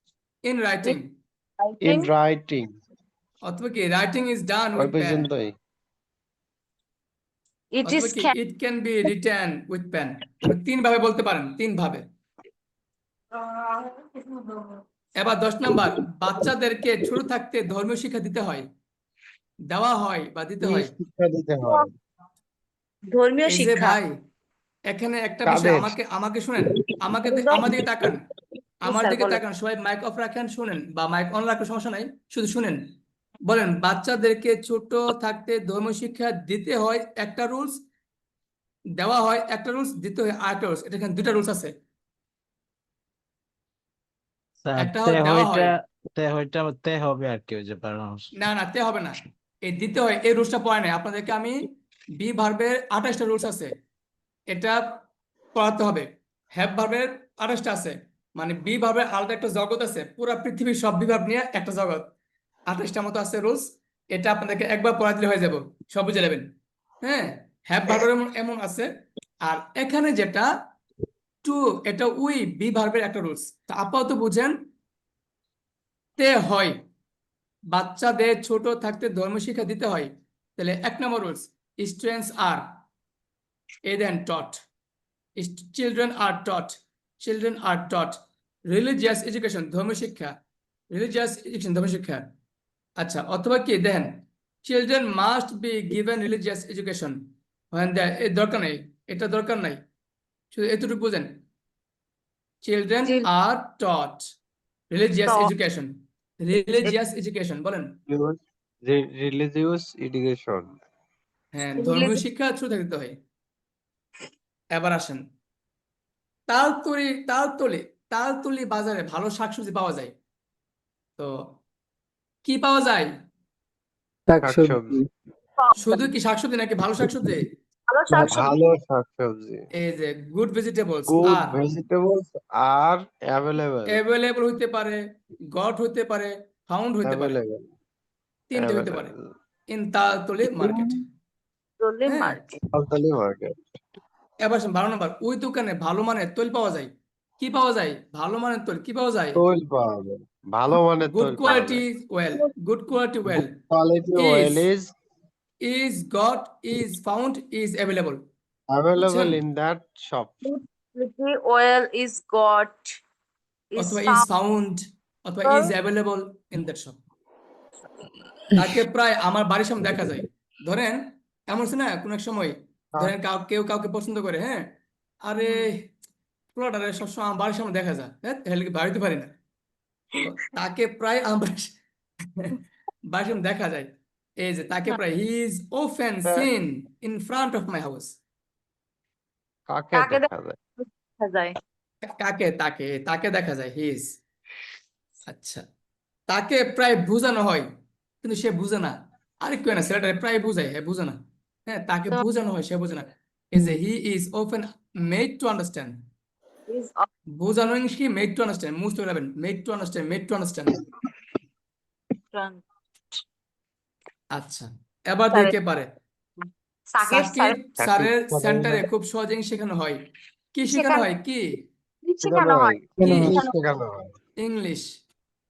in writing, in writing. Writing. অথবা কি রাইটিং ইজ ডান ওই উইথ পেন, পর্যন্তই। It অথবা is কি can. It can be written with pen. আপনি 3 ভাবে বলতে পারেন, 3 ভাবে। এবার 10 নাম্বার, বাচ্চাদেরকে ছোট থাকতে ধর্মীয় শিক্ষা দিতে হয়, দেওয়া হয় বা দিতে কি হয়। শিক্ষা দিতে হয়? ধর্মীয় এই যে শিক্ষা। ভাই, এখানে একটা বিষয়, কাদের? আমাকে আমাকে শুনেন, একদম। আমার দিকে তাকান, আমার স্যার দিকে বলেন। তাকান, সবাই মাইক অফ রাখেন, শুনেন, বা মাইক অন রাখলে সমস্যা নাই, শুধু শুনেন। বলেন, বাচ্চাদেরকে ছোট থাকতে ধর্মীয় শিক্ষা দিতে হয় একটা রুলস, দেওয়া হয় একটা রুলস, দিতে হয় আরেকটা রুলস। এটা এখানে 2টা রুলস আছে। স্যার একটা তে দেওয়া হইটা হয়, তে হবে আর কি, ওই যে পরামর্শ। না না, তে হবে না, এই দিতে হয়, এই রুলসটা পড়ে নাই আপনাদেরকে আমি। বি ভার্বের 28টা রুলস আছে, এটা পড়াতে হবে। হ্যাভ ভার্বের 28টা আছে, মানে বি ভার্বের আলাদা একটা জগৎ আছে, পুরো পৃথিবীর সব বিভাগ নিয়ে একটা জগৎ, 28টা মতো আছে রুলস। এটা আপনাদেরকে একবার পড়া দিলে হয়ে যাবে, সব বুঝে নেবেন। হ্যাঁ, হ্যাভ ভার্বের এমন এমন আছে। আর এখানে যেটা টু, এটা উই বি ভার্বের একটা রুলস। তা আপাতত বুঝেন, তে হয়, বাচ্চাদের ছোট থাকতে ধর্ম শিক্ষা দিতে হয়, তাহলে 1 নম্বর রুলস, স্টুডেন্টস আর এ then taught, children are taught, children are taught religious education, ধর্মীয় শিক্ষা, religious education, ধর্মীয় শিক্ষা। আচ্ছা, অথবা কি দেখেন, children must be given religious education when they, এর দরকার নেই, এটা দরকার নাই, শুধু এতটুকু বুঝেন, children Chil- are taught religious taught. education, religious education বলেন। Religious education. হ্যাঁ, ধর্মীয় শিক্ষা শুরু থাকতে হয়। এবার আসেন, তালতলি, তালতলি বাজারে ভালো শাকসবজি পাওয়া যায়, তো কি পাওয়া যায়? শাকসবজি। শুধু কি শাকসবজি নাকি ভালো শাকসবজি? ভালো শাকসবজি। ভালো শাকসবজি। এই যে good vegetables good are vegetables are available. Available হইতে পারে, গট হইতে পারে, ফাউন্ড হইতে পারে, অ্যাভেলেবল। 3টে হইতে পারে অ্যাভেলেবল। In Taltali market. চলে হ্যাঁ, মার্কেট। তালতলি মার্কেট। এবার আসেন 12 নম্বর, ওই দোকানে ভালো মানের তৈল পাওয়া যায়। কি পাওয়া যায়? ভালো মানের তৈল কি পাওয়া যায়? তৈল পাওয়া যায়। ভালো মানের গুড তৈল পাওয়া কোয়ালিটি যায়। Oil, good quality oil, good quality is, oil is got, is found, is available, available বুঝছেন? In that shop. Quality oil is got, is অথবা is found. found, অথবা is available in that shop। তাকে প্রায় আমার বাড়ির সামনে দেখা যায়। ধরেন এমন আছে না, কোন এক সময় ধরেন কেউ কাউকে পছন্দ করে, হ্যাঁ, আরে পোলাটারে সবসময় আমার বাড়ির সামনে দেখা যায়, হ্যাঁ, তাহলে কি বাড়িতে পারি না, তো তাকে প্রায় আমার বাড়ির সামনে দেখা যায়। এই যে তাকে প্রায়, he is often seen in front of my house। কাকে কাকে দেখা যায়? দেখা যায়? কাকে? তাকে, তাকে দেখা যায়, হি ইজ। আচ্ছা, তাকে প্রায় বোঝানো হয় কিন্তু সে বুঝে না। আরেকটু না, ছেলেটা প্রায় বুঝায়, হ্যাঁ বুঝে না। হ্যাঁ, তাকে তো বোঝানো হয়, সে বুঝে না। এই যে he is often made to understand, is বোঝানো কি made to understand, বুঝতে পারবেন, made to understand, made to understand। often। আচ্ছা, এবার স্যার, দেখে পারে, সাকিব সাকিব স্যার স্যারের সেন্টারে খুব সহজে শেখানো হয়। কি শেখানো শেখানো হয়? কি? কি শেখানো শেখানো হয়। হয়? কি? ইংলিশ শেখানো হয়। ইংলিশ।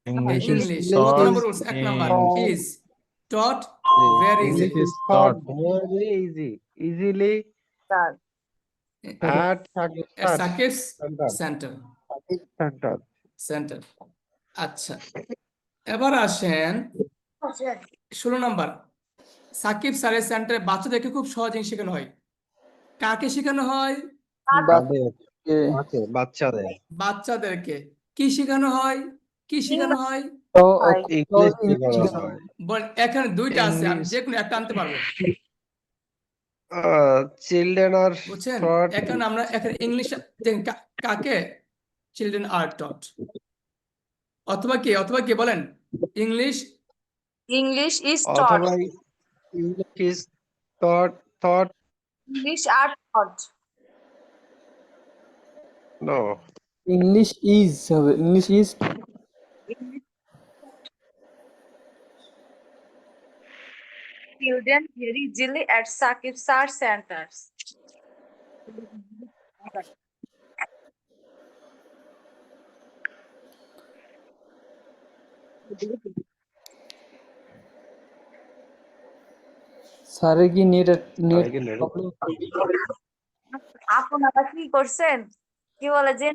ইংলিশ ইজ ইংলিশ কত টট নম্বর rules? 1 number, in is taught very English easily. English is is taught taught very easily sir at Sakib center. Centre, Center. Centre. আচ্ছা, এবার আসেন 16 নাম্বার, সাকিব স্যারের সেন্টারে বাচ্চাদেরকে খুব সহজে শেখানো হয়। কাকে শেখানো হয়? কাদের? বাচ্চাকে বাচ্চাদের। বাচ্চাদেরকে। কি শেখানো হয়? কি শেখানো হয়? তো হয়। তো ইংলিশ ইংলিশ শেখানো শেখানো হয়। বল, এখানে 2টা আছে, আমি ইংলিশ যে কোনো একটা আনতে পারবো, Children are বুঝছেন? taught. এখানে ইংলিশ দেখেন, কাকে? চিলড্রেন আর টট, অথবা কি বলেন, ইংলিশ ইংলিশ ইজ টট। অথবা English is taught. English are taught. No. English is হবে, English is children very easily at Sakib Sir centers. স্যারের কি নেট নেট আরে কি নেট? প্রবলেম? আপনারা কি করছেন? কি বলে যে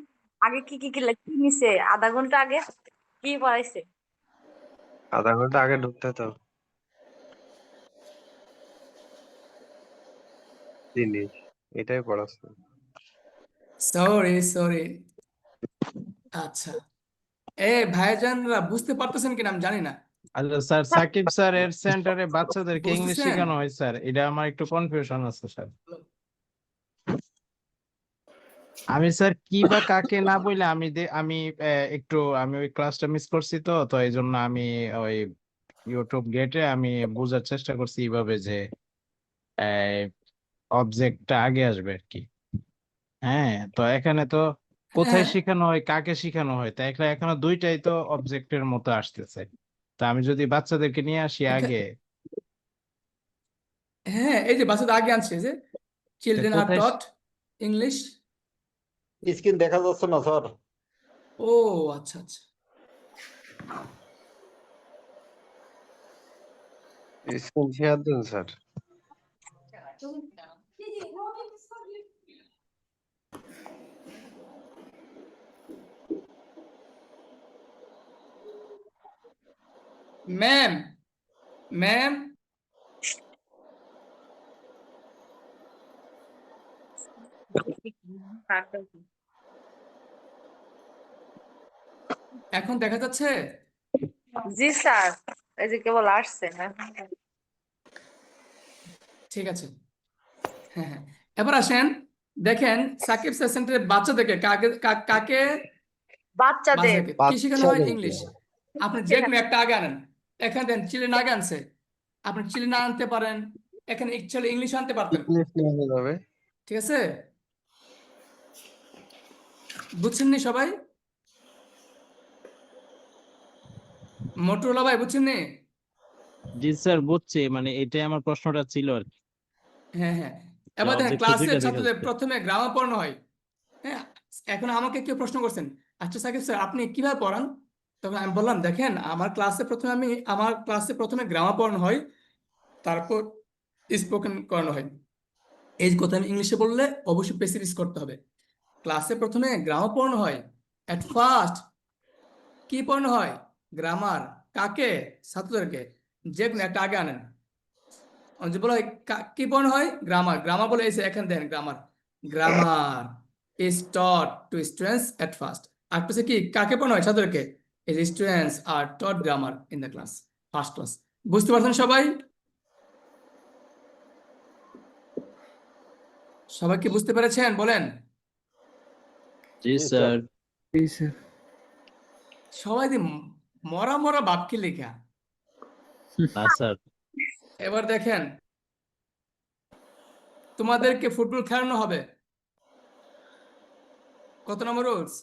আগে কি কি নিছে আধা ঘন্টা আগে কি পড়াইছে? আধা ঘন্টা আগে ঢুকতে তো জিনিস এটাই পড়াচ্ছে। সরি আচ্ছা, ভাইজানরা বুঝতে পারতেছেন কিনা আমি জানি না। আচ্ছা স্যার, সাকিব স্যার এর সেন্টারে বাচ্চাদেরকে ইংলিশ বুঝতেছেন? শেখানো হয় স্যার, এটা আমার একটু কনফিউশন আছে স্যার। আমি স্যার কি বা কাকে না বলে আমি আমি ওই ক্লাসটা মিস করছি, তো এই জন্য আমি ওই ইউটিউব গেটে আমি বোঝার চেষ্টা করছি এইভাবে যে অবজেক্টটা আগে আসবে আর কি। হ্যাঁ, তো এখানে তো কোথায় হ্যাঁ শেখানো হয় কাকে শেখানো হয়, তাই এখানে দুইটাই তো অবজেক্টের মতো আসতেছে। তা আমি যদি বাচ্চাদেরকে নিয়ে আসি আগে, হ্যাঁ, এই যে বাচ্চাদের আগে আনছে যে চিলড্রেন আর কোথায় টট ইংলিশ। স্ক্রিন দেখা যাচ্ছে না স্যার। ও আচ্ছা। স্ক্রিন শেয়ার দিন স্যার। ম্যাম ম্যাম এখন দেখা যাচ্ছে? জি স্যার, এই যে কেবল আসছে না। ঠিক আছে, হ্যাঁ। এবার আসেন, দেখেন সাকিব স্যার সেন্টারে বাচ্চাদেরকে কাকে বাচ্চাদের বাচ্চাদেরকে কি শেখানো হয়? বাচ্চাদেরকে ইংলিশ। আপনি যে কোনো একটা আগে আনেন, এখানে দেন চিলড্রেন আগে আনছে, আপনি চিলড্রেন আনতে পারেন, এখানে ইচ্ছা ইংলিশ আনতে পারতেন। ইংলিশ নিয়ে যাবে। ঠিক আছে, বুঝছেননি সবাই? মোটরোলা ভাই বুঝছেননি? জি স্যার বুঝছি, মানে এটাই আমার প্রশ্নটা ছিল আর কি, হ্যাঁ, যে এবার দেখেন অবজেক্টে ক্লাসের দুইটা দেখা ছাত্রদের যাচ্ছে। প্রথমে গ্রামার পড়ানো হয়। হ্যাঁ, এখন আমাকে কেউ প্রশ্ন করছেন, আচ্ছা সাকিব স্যার আপনি কিভাবে পড়ান? তখন আমি বললাম দেখেন আমার ক্লাসে প্রথমে গ্রামার পড়ানো হয়, তারপর স্পোকেন করানো হয়। এই কথা আমি ইংলিশে বললে অবশ্যই প্রেসিডিস করতে হবে। ক্লাসে প্রথমে গ্রামার পড়ানো হয়, এট ফার্স্ট কি পড়ানো হয়? গ্রামার। কাকে? ছাত্রদেরকে। যে কোনো একটা আগে আনেন, যে বলা হয় কি পড়ানো হয়? গ্রামার। গ্রামার বলে এসে এখানে then grammar is taught to students at first। আর পাশে কি কাকে পড়ানো হয়? ছাত্রদেরকে। is students are taught grammar in the class, first class। বুঝতে পারছেন সবাই? সবাই কি বুঝতে পেরেছেন বলেন? জি জি স্যার। জি স্যার। সবাই দি মরা মরা বাপকে লেখা। না স্যার। এবার দেখেন, তোমাদেরকে ফুটবল খেলানো হবে। কত নম্বর রুলস?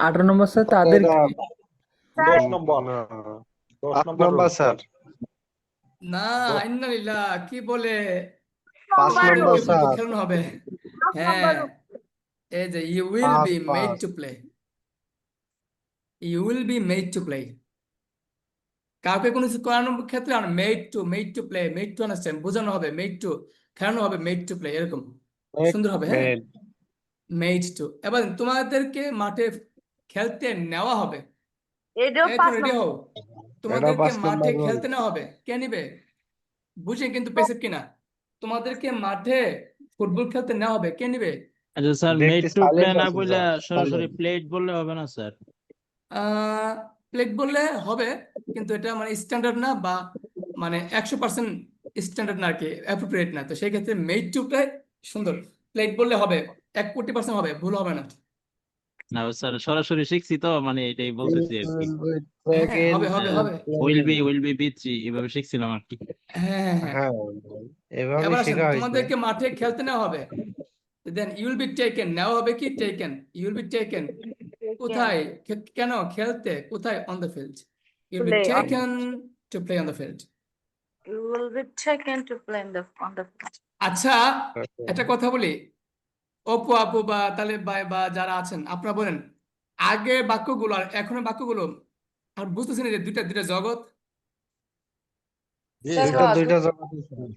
18 নম্বর স্যার এটা তাদেরকে। 10 নম্বর, না, 10 8 নম্বর নাম্বার রুল স্যার। না, ইন্নালিল্লাহ কি বলে, 5 নাম্বার তোমাদেরকে ফুটবল স্যার। খেলানো হবে। হ্যাঁ, এই যে you will be made 5 to play, you will be made to play. কাউকে কোনো কিছু করানোর ক্ষেত্রে made to play, made to understand বোঝানো হবে, মেড টু খেলানো হবে, মেড টু প্লে এরকম সুন্দর হবে। হ্যাঁ, মেড মেড টু। এবার তোমাদেরকে মাঠে খেলতে নেওয়া হবে। এটাও এই তো 5 রেডি নম্বর। হও, এটা তোমাদেরকে 5 মাঠে নাম্বার রুল। খেলতে নেওয়া হবে। কে নিবে? বুঝে কিন্তু পেসিভ কিনা। তোমাদেরকে মাঠে ফুটবল খেলতে নেওয়া হবে, কে নিবে? আচ্ছা স্যার, মেড দেখতে টু প্লে সাইলেন্ট না আছে বলে স্যার, সরাসরি সাইলেন্ট। প্লেট বললে হবে না স্যার? প্লেগ বললে হবে, কিন্তু এটা মানে স্ট্যান্ডার্ড না, বা মানে 100% স্ট্যান্ডার্ড না আর কি, অ্যাপ্রোপ্রিয়েট না। তো সেই ক্ষেত্রে মেড টু প্লে সুন্দর, প্লেট বললে হবে, 1 কোটি% হবে, ভুল হবে না। না স্যার, সরাসরি শিখছি তো, মানে এটাই বলতেছি আর কি। হ্যাঁ, হবে। উইল বি বিচি এভাবে শিখছিলাম আর কি। হ্যাঁ। হ্যাঁ, এভাবে এবার আসেন, শেখা হয়েছে। তোমাদেরকে মাঠে খেলতে নেওয়া হবে, দেন ইউল বি টেকেন, নেওয়া হবে কি টেকেন, ইউল বি টেকেন। কোথায়? কেন খেলতে? কোথায়? On the field. You'll be Play on taken to play on the field. You will be taken to play in the on the আচ্ছা একটা কথা বলি, অপু আপু বা তালেব ভাই বা যারা আছেন আপনারা বলেন, আগে বাক্যগুলো আর এখনের বাক্যগুলো আর বুঝতেছেন যে দুইটা দুইটা জগৎ। জি That's স্যার। what. দুইটা জগতের সমান।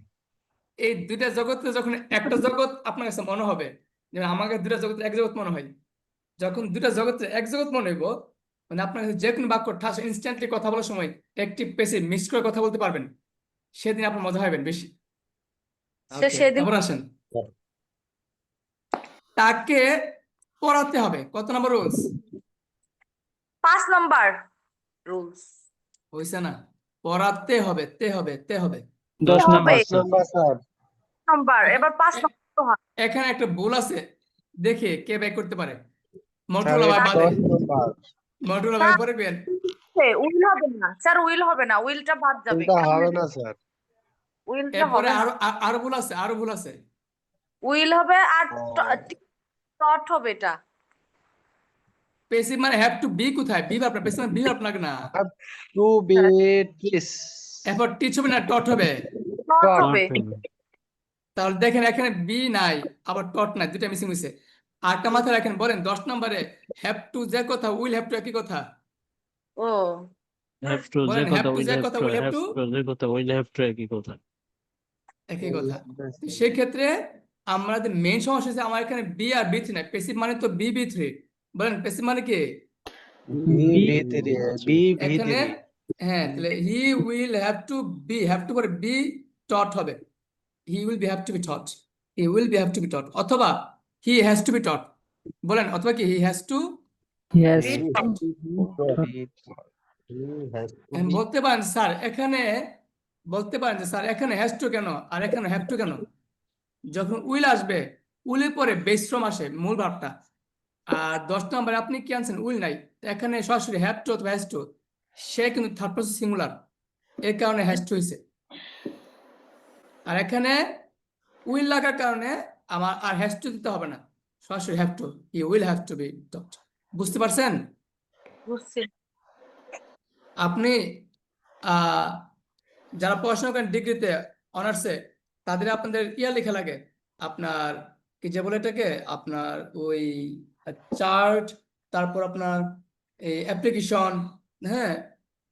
এই দুইটা জগতে যখন একটা জগৎ আপনার কাছে মনে হবে, যেমন আমাকে দুইটা জগৎ এক জগৎ মনে হয়, যখন দুইটা জগতে এক জগৎ মনে হইব, মানে আপনার কাছে যে কোনো বাক্য ঠাস ইনস্ট্যান্টলি কথা বলার সময় একটি পেসে মিক্স করে কথা বলতে পারবেন, সেদিন আপনার মজা হবেন বেশি। সে সেদিন এবার আসেন, তাকে পড়াতে হবে, কত নম্বর রুলস 5 নাম্বার রুলস হইছে না? পড়াতে হবে, তে হবে, তে হবে। 10 হবে নাম্বার 5 নাম্বার স্যার। নাম্বার এবার 5 এ- নাম্বার হয় এখানে একটা ভুল আছে, দেখে কে ব্যাক করতে পারে। স্যার মটুলা ভাই এটা বাদে, 10 নাম্বার। মটুলা ভাই পরে বেন। উইল হবে না স্যার, উইল হবে না, উইলটা বাদ যাবে, এটা হবে না স্যার। উইলটা এরপরে হবে না, আরো ভুল আছে, আরো ভুল আছে। উইল হবে আর ও, টট হবে এটা। পেসিভ মানে হ্যাভ টু বি, কোথায় বি ভার্ব, পেসিভ মানে বি ভার্ব লাগে না। have to be this এরপর টিচ হবে না টট হবে। টট Tot. হবে তাহলে দেখেন এখানে বি নাই, আবার টট নাই, দুটা মিসিং হয়েছে। আরেকটা মাথায় রাখেন, বলেন 10 নম্বরে হ্যাভ টু যে কথা, উইল হ্যাভ টু একই কথা। ও have to বলেন যে হ্যাভ কথা টু will যে have কথা, to will have have to to যে কথা will have to একই কথা। একই কথা। তো সেক্ষেত্রে আমাদের মেইন সমস্যা হচ্ছে আমার এখানে বি আর বি থ্রি নাই, পেসিভ মানে তো বি বি থ্রি। বলেন পেসিভ মানে কি? এখানে হ্যাঁ, তাহলে he will have to be, have to পরে বি টট হবে, he will be have to be taught, he will be have to be taught, অথবা he has to be taught. বলেন অথবা কি হি হ্যাজ টু। Yes. বলতে পারেন sir এখানে, বলতে পারেন যে স্যার এখানে হ্যাজ টু কেন আর এখানে হ্যাভ টু কেন? যখন উইল আসবে, উইলের পরে বেস ফ্রম আসে মূল ভার্বটা। আর 10 নম্বরে আপনি কি আনছেন, উইল নাই, তো এখানে সরাসরি হ্যাভ টু অথবা হ্যাজ টু, সে কিন্তু থার্ড পারসন সিঙ্গুলার, এর কারণে হ্যাজ টু হয়েছে। আর এখানে উইল লাগার কারণে আমার আর হ্যাজ টু দিতে হবে না, সরাসরি have to, you will have to be taught. বুঝতে পারছেন? বুঝছি। আপনি যারা পড়াশোনা করেন ডিগ্রিতে, অনার্সে, তাদের আপনাদের ইয়া লেখা লাগে, আপনার কি যে বলে এটাকে, আপনার ওই চার্ট, তারপর আপনার এই অ্যাপ্লিকেশন, হ্যাঁ,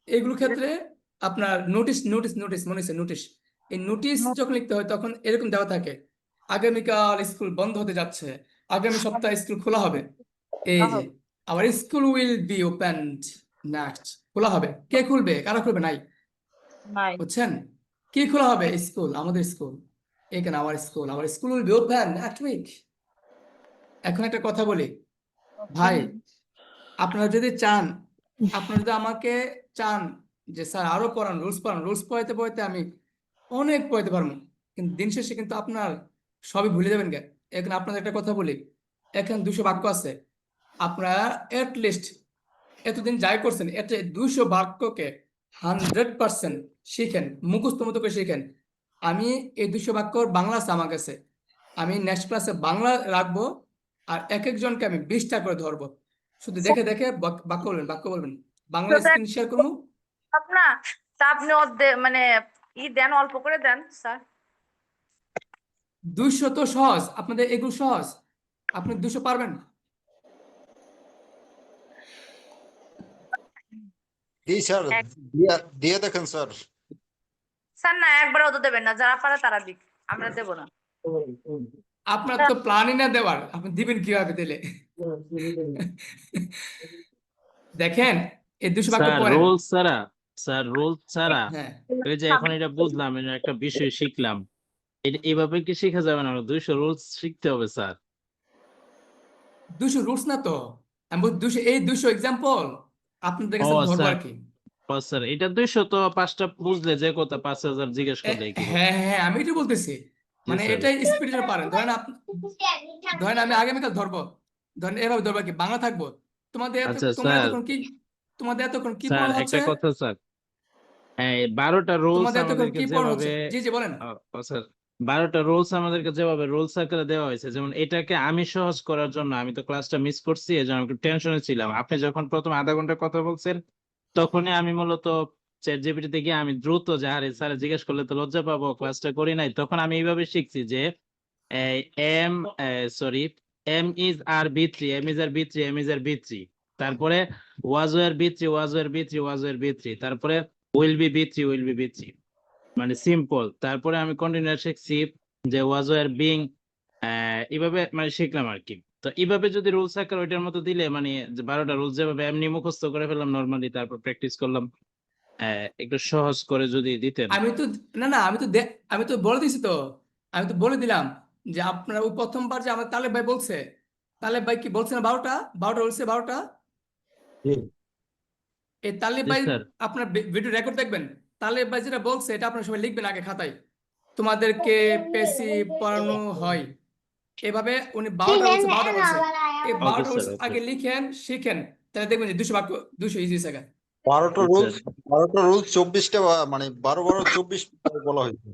এইগুলোর ক্ষেত্রে আপনার নোটিশ নোটিশ নোটিশ মনে হচ্ছে নোটিশ, এই নোটিশ যখন লিখতে হয় তখন এরকম দেওয়া থাকে, আগামীকাল স্কুল বন্ধ হতে যাচ্ছে, আগামী সপ্তাহে স্কুল খোলা হবে, এই যে, আবার school will B opened next, খোলা হবে, কে খুলবে, কারা খুলবে, নাই, নাই বুঝছেন? কি খোলা হবে, স্কুল, আমাদের স্কুল, এখানে our school will be open next week. এখন একটা কথা বলি ভাই, আপনারা যদি চান, আপনারা যদি আমাকে চান যে স্যার আরো পড়ান, রুলস পড়ান, রুলস পড়াইতে পড়াইতে আমি অনেক পড়াইতে পারবো, কিন্তু দিন শেষে কিন্তু আপনার সবই ভুলে যাবেন গে। এখন আপনাদের একটা কথা বলি, এখানে 200 বাক্য আছে, আপনারা এট লিস্ট এতদিন যাই করছেন, এতে 200 বাক্যকে 100% শিখেন, মুখস্থ মতো করে শিখেন। আমি এই 200 বাক্যর বাংলা আছে আমার কাছে, আমি নেক্সট ক্লাসে বাংলা রাখবো, আর এক একজনকে আমি 20টা করে ধরবো, শুধু দেখে দেখে বাক্য বলবেন, বাক্য বলবেন, বাংলা স্ক্রিন শেয়ার করবো। আপনা তা আপনি মানে দেন, অল্প করে দেন স্যার। 200 তো সহজ, আপনাদের এগুলো সহজ, আপনি 200 পারবেন? জি স্যার, দিয়ে দেখেন স্যার। স্যার না, একবার অত দেবেন না, যারা পারে তারা দিক, আমরা দেবো না। আপনার তো প্ল্যানই না দেওয়ার, আপনি দিবেন কিভাবে দিলে? দেখেন এই 200 বাক্য স্যার পড়েন। রুলস ছাড়া, স্যার রুলস ছাড়া, হ্যাঁ, ওই যে এখন এটা বুঝলাম, এটা একটা বিষয় শিখলাম, এইভাবে কি শেখা যাবে না? 200 রুলস শিখতে হবে স্যার। 200 রুলস না তো, আমি বলছি 200, এই 200 এক্সাম্পল আপনাদের কাছে ও ধরবো স্যার, আর কি। ও স্যার, এটা 200 তো 5টা বুঝলে যে কথা 5000 জিজ্ঞেস করলে কি হবে? হ্যাঁ হ্যাঁ, আমি এটা বলতেছি, মানে স্যার। এটাই স্পিডে পারেন। ধরেন আমি আগামীকাল ধরবো, ধরেন এভাবে ধরবো কি, বাংলা থাকবো, তোমাদের আচ্ছা তোমরা স্যার, এতক্ষণ কি, তোমাদের এতক্ষণ কি স্যার পড়ানো একটা হচ্ছে, কথা স্যার, হ্যাঁ 12টা রুলস তোমাদের এতক্ষণ আমাদেরকে কি পড়ানো যেভাবে, হচ্ছে, জি জি বলেন। স্যার 12টা রুলস আমাদেরকে যেভাবে রুলস আকারে দেওয়া হয়েছে, যেমন এটাকে আমি সহজ করার জন্য, আমি তো ক্লাসটা মিস করছি, এই জন্য একটু টেনশনে ছিলাম। আপনি যখন প্রথম আধা ঘন্টা কথা বলছেন, তখনই আমি মূলত চ্যাট জিপিটিতে গিয়ে আমি দ্রুত যাহারে স্যার জিজ্ঞেস করলে তো লজ্জা পাবো, ক্লাসটা করি নাই, তখন আমি এইভাবে শিখছি যে am sorry am is are B three, am is are B three, am is are B three, তারপরে was were B three, was were B three, was were B three, তারপরে will be B three, will be B three, মানে simple. তারপরে আমি continue শিখছি যে was were being, এইভাবে মানে শিখলাম আর কি। তো এইভাবে যদি রুলস আকার ওইটার মতো দিলে মানে 12টা রুলস যেভাবে এমনি মুখস্থ করে ফেললাম নর্মালি, তারপর প্র্যাকটিস করলাম, একটু সহজ করে যদি দিতেন। আমি তো না আমি তো বলে দিছি তো, আমি তো বলে দিলাম যে আপনারা ওই প্রথমবার যে আমার তালেব ভাই বলছে, তালেব ভাই কি বলছে না 12টা বলছে 12টা। এই তালেব জি ভাই স্যার। আপনার ভিডিও রেকর্ড দেখবেন, তালেব ভাই যেটা বলছে এটা আপনারা সবাই লিখবেন আগে খাতায়। তোমাদেরকে পেসিভ পড়ানো হয় এভাবে, উনি 12টা বলছে। এই ওকে 12টা স্যার, ওকে। আগে লিখেন শিখেন, তাহলে দেখবেন যে 200 বাক্য 200 ইজি সেকেন্ড। 12টা আচ্ছা। রুলস 24টা মানে 12 বলা হয়েছে।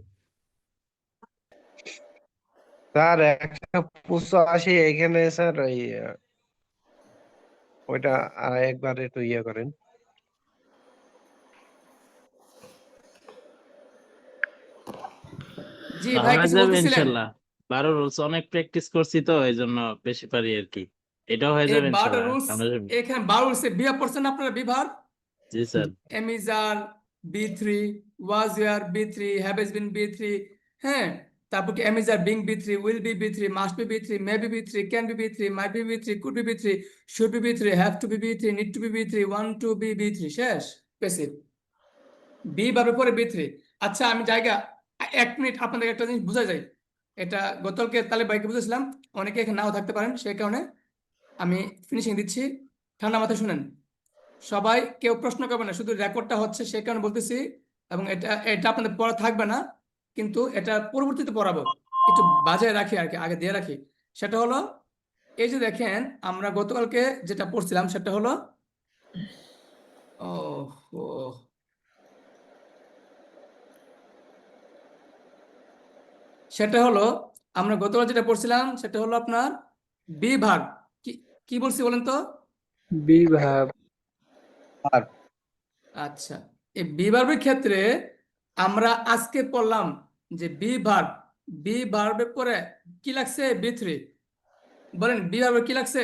স্যার একটা প্রশ্ন আসে এখানে স্যার, ওই ওইটা একবার একটু ইয়ে করেন। জি ভাই হয়ে কিছু যাবে বলতেছিলেন? ইনশাল্লাহ। 12 রুলস অনেক প্র্যাকটিস করছি তো এই জন্য বেশি পারি আর কি। এটাও হয়ে এই যাবে 12টা ইনশাল্লাহ রুলস, আমরা। এখানে 12 রুলসে বিভাগ পড়ছেন না আপনারা? বিভাগ জি sir. Am is are B3, was were B3, have been B3, হ্যাঁ, তারপর কি am is are being B3, will be B3, must be B3, may be B3, can be B3, might be B3, could be B3, should be B3, have to be B3, need to be B3, want to be B3। শেষ passive. B ভাবে পরে B3। আচ্ছা আমি জায়গা 1 minute আপনাদের একটা জিনিস বোঝা যায়, এটা গতকালকে তাহলে বাইকে বুঝেছিলাম, অনেকে এখানে নাও থাকতে পারেন, সেই কারণে আমি ফিনিশিং দিচ্ছি, ঠান্ডা মাথায় শুনেন। সবাই কেউ প্রশ্ন করবে না, শুধু রেকর্ডটা হচ্ছে সেই কারণে বলতেছি, এবং এটা এটা আপনাদের পড়া থাকবে না, কিন্তু এটা পরবর্তীতে পড়াবো, একটু বাজায় রাখি আর কি, আগে দিয়ে রাখি। সেটা হলো এই যে দেখেন আমরা গতকালকে যেটা পড়ছিলাম সেটা হলো ও সেটা হলো আমরা গতকাল যেটা পড়ছিলাম সেটা হলো আপনার বিভাগ। কি কি বলছি বলেন তো? বিভাগ। আর আচ্ছা, এই বিভার্বের ক্ষেত্রে আমরা আজকে পড়লাম যে বি ভার্বের পরে কি লাগছে B3। বলেন বি ভার্বের কি লাগছে?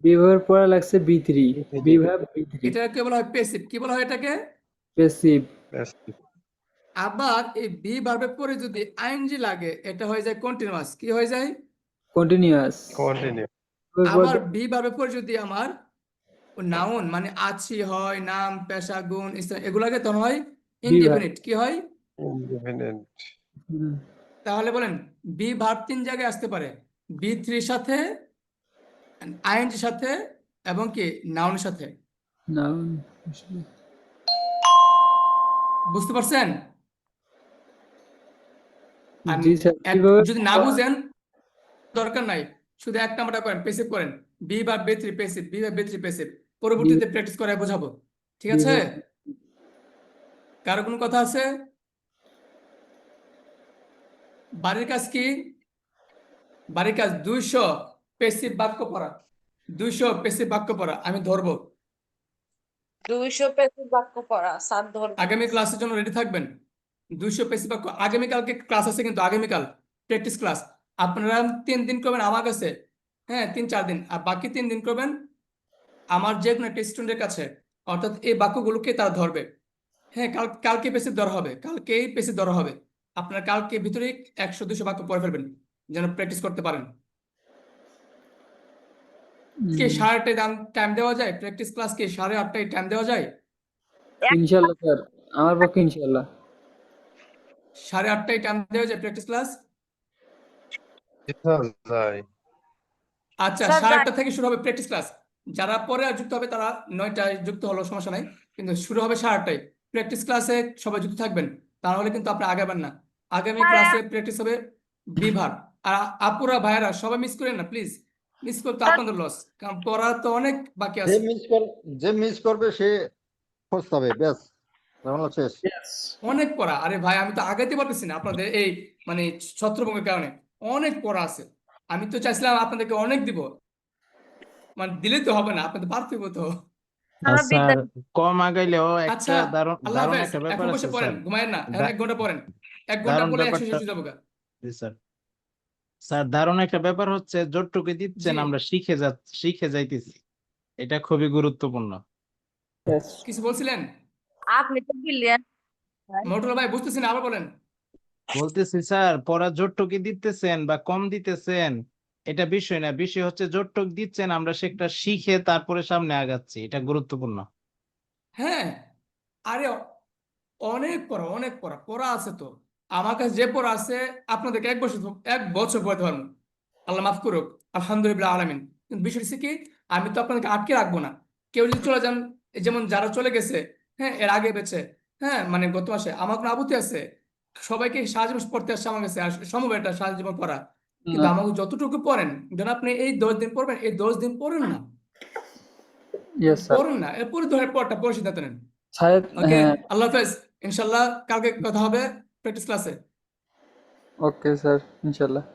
বিভাগের পরে লাগছে B3। বিভাগ B3। এটাকে বলা হয় পেসিভ। কি বলা হয় এটাকে? পেসিভ। আবার এই বি ভার্বের পরে যদি আইএনজি লাগে এটা হয়ে যায় কন্টিনিউয়াস। কি হয়ে যায়? কন্টিনিউয়াস। কন্টিনিউ। আবার বি ভার্বের পরে যদি আমার নাউন মানে আছি হয়, নাম, পেশা, গুণ, স্থান এগুলাকে তখন হয় বিভাগ। ইনডিফিনিট। কি হয়? ইন্ডিপেন্ডেন্ট। তাহলে বলেন বি ভার্ব 3 জায়গায় আসতে পারে, B3 সাথে, আইএনজি সাথে, এবং কি নাউনের সাথে। নাউন। বুঝতে পারছেন? আর জি স্যার, কিভাবে? যদি না বুঝেন দরকার নাই, শুধু এক নাম্বারটা করেন, পেসিভ করেন, be verb B3 passive, be verb B3 passive, পরবর্তীতে প্র্যাকটিস করে বোঝাবো। ঠিক আছে? কারো কোনো কথা আছে? বাড়ির কাজ কি? বাড়ির কাজ 200 পেসিভ বাক্য পড়া, 200 পেসিভ বাক্য পড়া আমি ধরবো। 200 পেজের বাক্য পড়া স্যার ধরবে। আগামী ক্লাসের জন্য রেডি থাকবেন। 200 পেসিভ বাক্য আগামীকালকে ক্লাস আছে, কিন্তু আগামীকাল প্র্যাকটিস ক্লাস। আপনারা 3 দিন করবেন আমার কাছে, হ্যাঁ 3-4 দিন, আর বাকি 3 দিন করবেন আমার যে কোনো একটা স্টুডেন্টের কাছে, অর্থাৎ এই বাক্যগুলোকে তারা ধরবে। হ্যাঁ কালকে পেসিভ ধরা হবে, কালকেই পেসিভ ধরা হবে। আপনারা কালকে ভিতরে 100-200 বাক্য পড়ে ফেলবেন যেন প্র্যাকটিস করতে পারেন। কি 8:30টায় টাইম দেওয়া যায়? প্র্যাকটিস ক্লাস কি 8:30টায় টাইম দেওয়া যায়? ইনশাআল্লাহ স্যার, আমার পক্ষে ইনশাআল্লাহ। 8:30টায় টাইম দেওয়া যায় প্র্যাকটিস ক্লাস? যায়। আচ্ছা, স্যার 8:30টা থেকে শুরু হবে প্র্যাকটিস ক্লাস। যারা পরে আর যুক্ত হবে তারা 9টায় যুক্ত হলো, সমস্যা নাই, কিন্তু শুরু হবে 8:30টায়। প্র্যাকটিস ক্লাসে সবাই যুক্ত থাকবেন, তাহলে কিন্তু আপনি আগাবেন না। আগামী ক্লাসে প্র্যাকটিস হবে বিভাগ। আর আপুরা ভাইয়ারা সবাই মিস করেন না প্লিজ, মিস করতে আপনাদের লস, কারণ পড়া তো অনেক বাকি যে আছে। মিস করবে সে পস্তাবে, ব্যাস ঝামেলা শেষ। অনেক পড়া, আরে ভাই আমি তো আগাইতে পারতেছি না আপনাদের এই মানে ছত্রভঙ্গের কারণে, অনেক পড়া আছে। আমি তো চাইছিলাম আপনাদেরকে অনেক দিব, মানে দিলে তো হবে না, আপনাদের পারতে তো। আমরা স্যার বিদ্যা কম আগাইলেও আচ্ছা একটা দারুণ আল্লাহ দারুণ হাফেজ একটা এখন ব্যাপার বসে আছে পড়েন স্যার। ঘুমায়েন না এখন দা- 1 ঘন্টা পড়েন 1 ঘন্টা দারুণ পড়লে 100 ব্যাপারটা, শেষ হয়ে যাবো গা। জি স্যার। স্যার দারুণ একটা ব্যাপার হচ্ছে যতটুকু দিচ্ছেন জি আমরা শিখে যাইতেছি, এটা খুবই গুরুত্বপূর্ণ। Yes. কিছু বলছিলেন আপনি তো বিলিয়ন মটুল ভাই বুঝতেছি না আবার বলেন। বলতেছি স্যার পড়া যতটুকু দিতেছেন বা কম দিতেছেন এটা বিষয় না, বিষয় হচ্ছে যতটুকু দিচ্ছেন আমরা সেটা শিখে তারপরে সামনে আগাচ্ছি, এটা গুরুত্বপূর্ণ। হ্যাঁ আরে অনেক পড়া পড়া আছে তো। আমার কাছে যে পড়া আছে আপনাদেরকে 1 বছর পড়াতে পারবো, আল্লাহ মাফ করুক, আলহামদুলিল্লাহ আলামিন। কিন্তু বিষয় হচ্ছে কি, আমি তো আপনাদেরকে আটকে রাখবো না। কেউ যদি চলে যান, এই যেমন যারা চলে গেছে, হ্যাঁ এর আগে বেঁচে, হ্যাঁ মানে গত মাসে আমার কোনো আপত্তি আছে, সবাইকে সারা জীবন পড়তে আসছে আমার কাছে, আর সম্ভব এটা সারা জীবন পড়া। কিন্তু না। আমাকে যতটুকু পড়েন, যেন আপনি এই 10 দিন পড়বেন, এই 10 দিন পড়েন না, Yes, স্যার। পড়েন না, এরপরে ধরে পড়টা পড়ে সিদ্ধান্ত নেন। শায়দ ওকে, হ্যাঁ। আল্লাহ হাফেজ, ইনশাল্লাহ কালকে কথা হবে প্র্যাকটিস ক্লাসে। ওকে স্যার, ইনশাল্লাহ।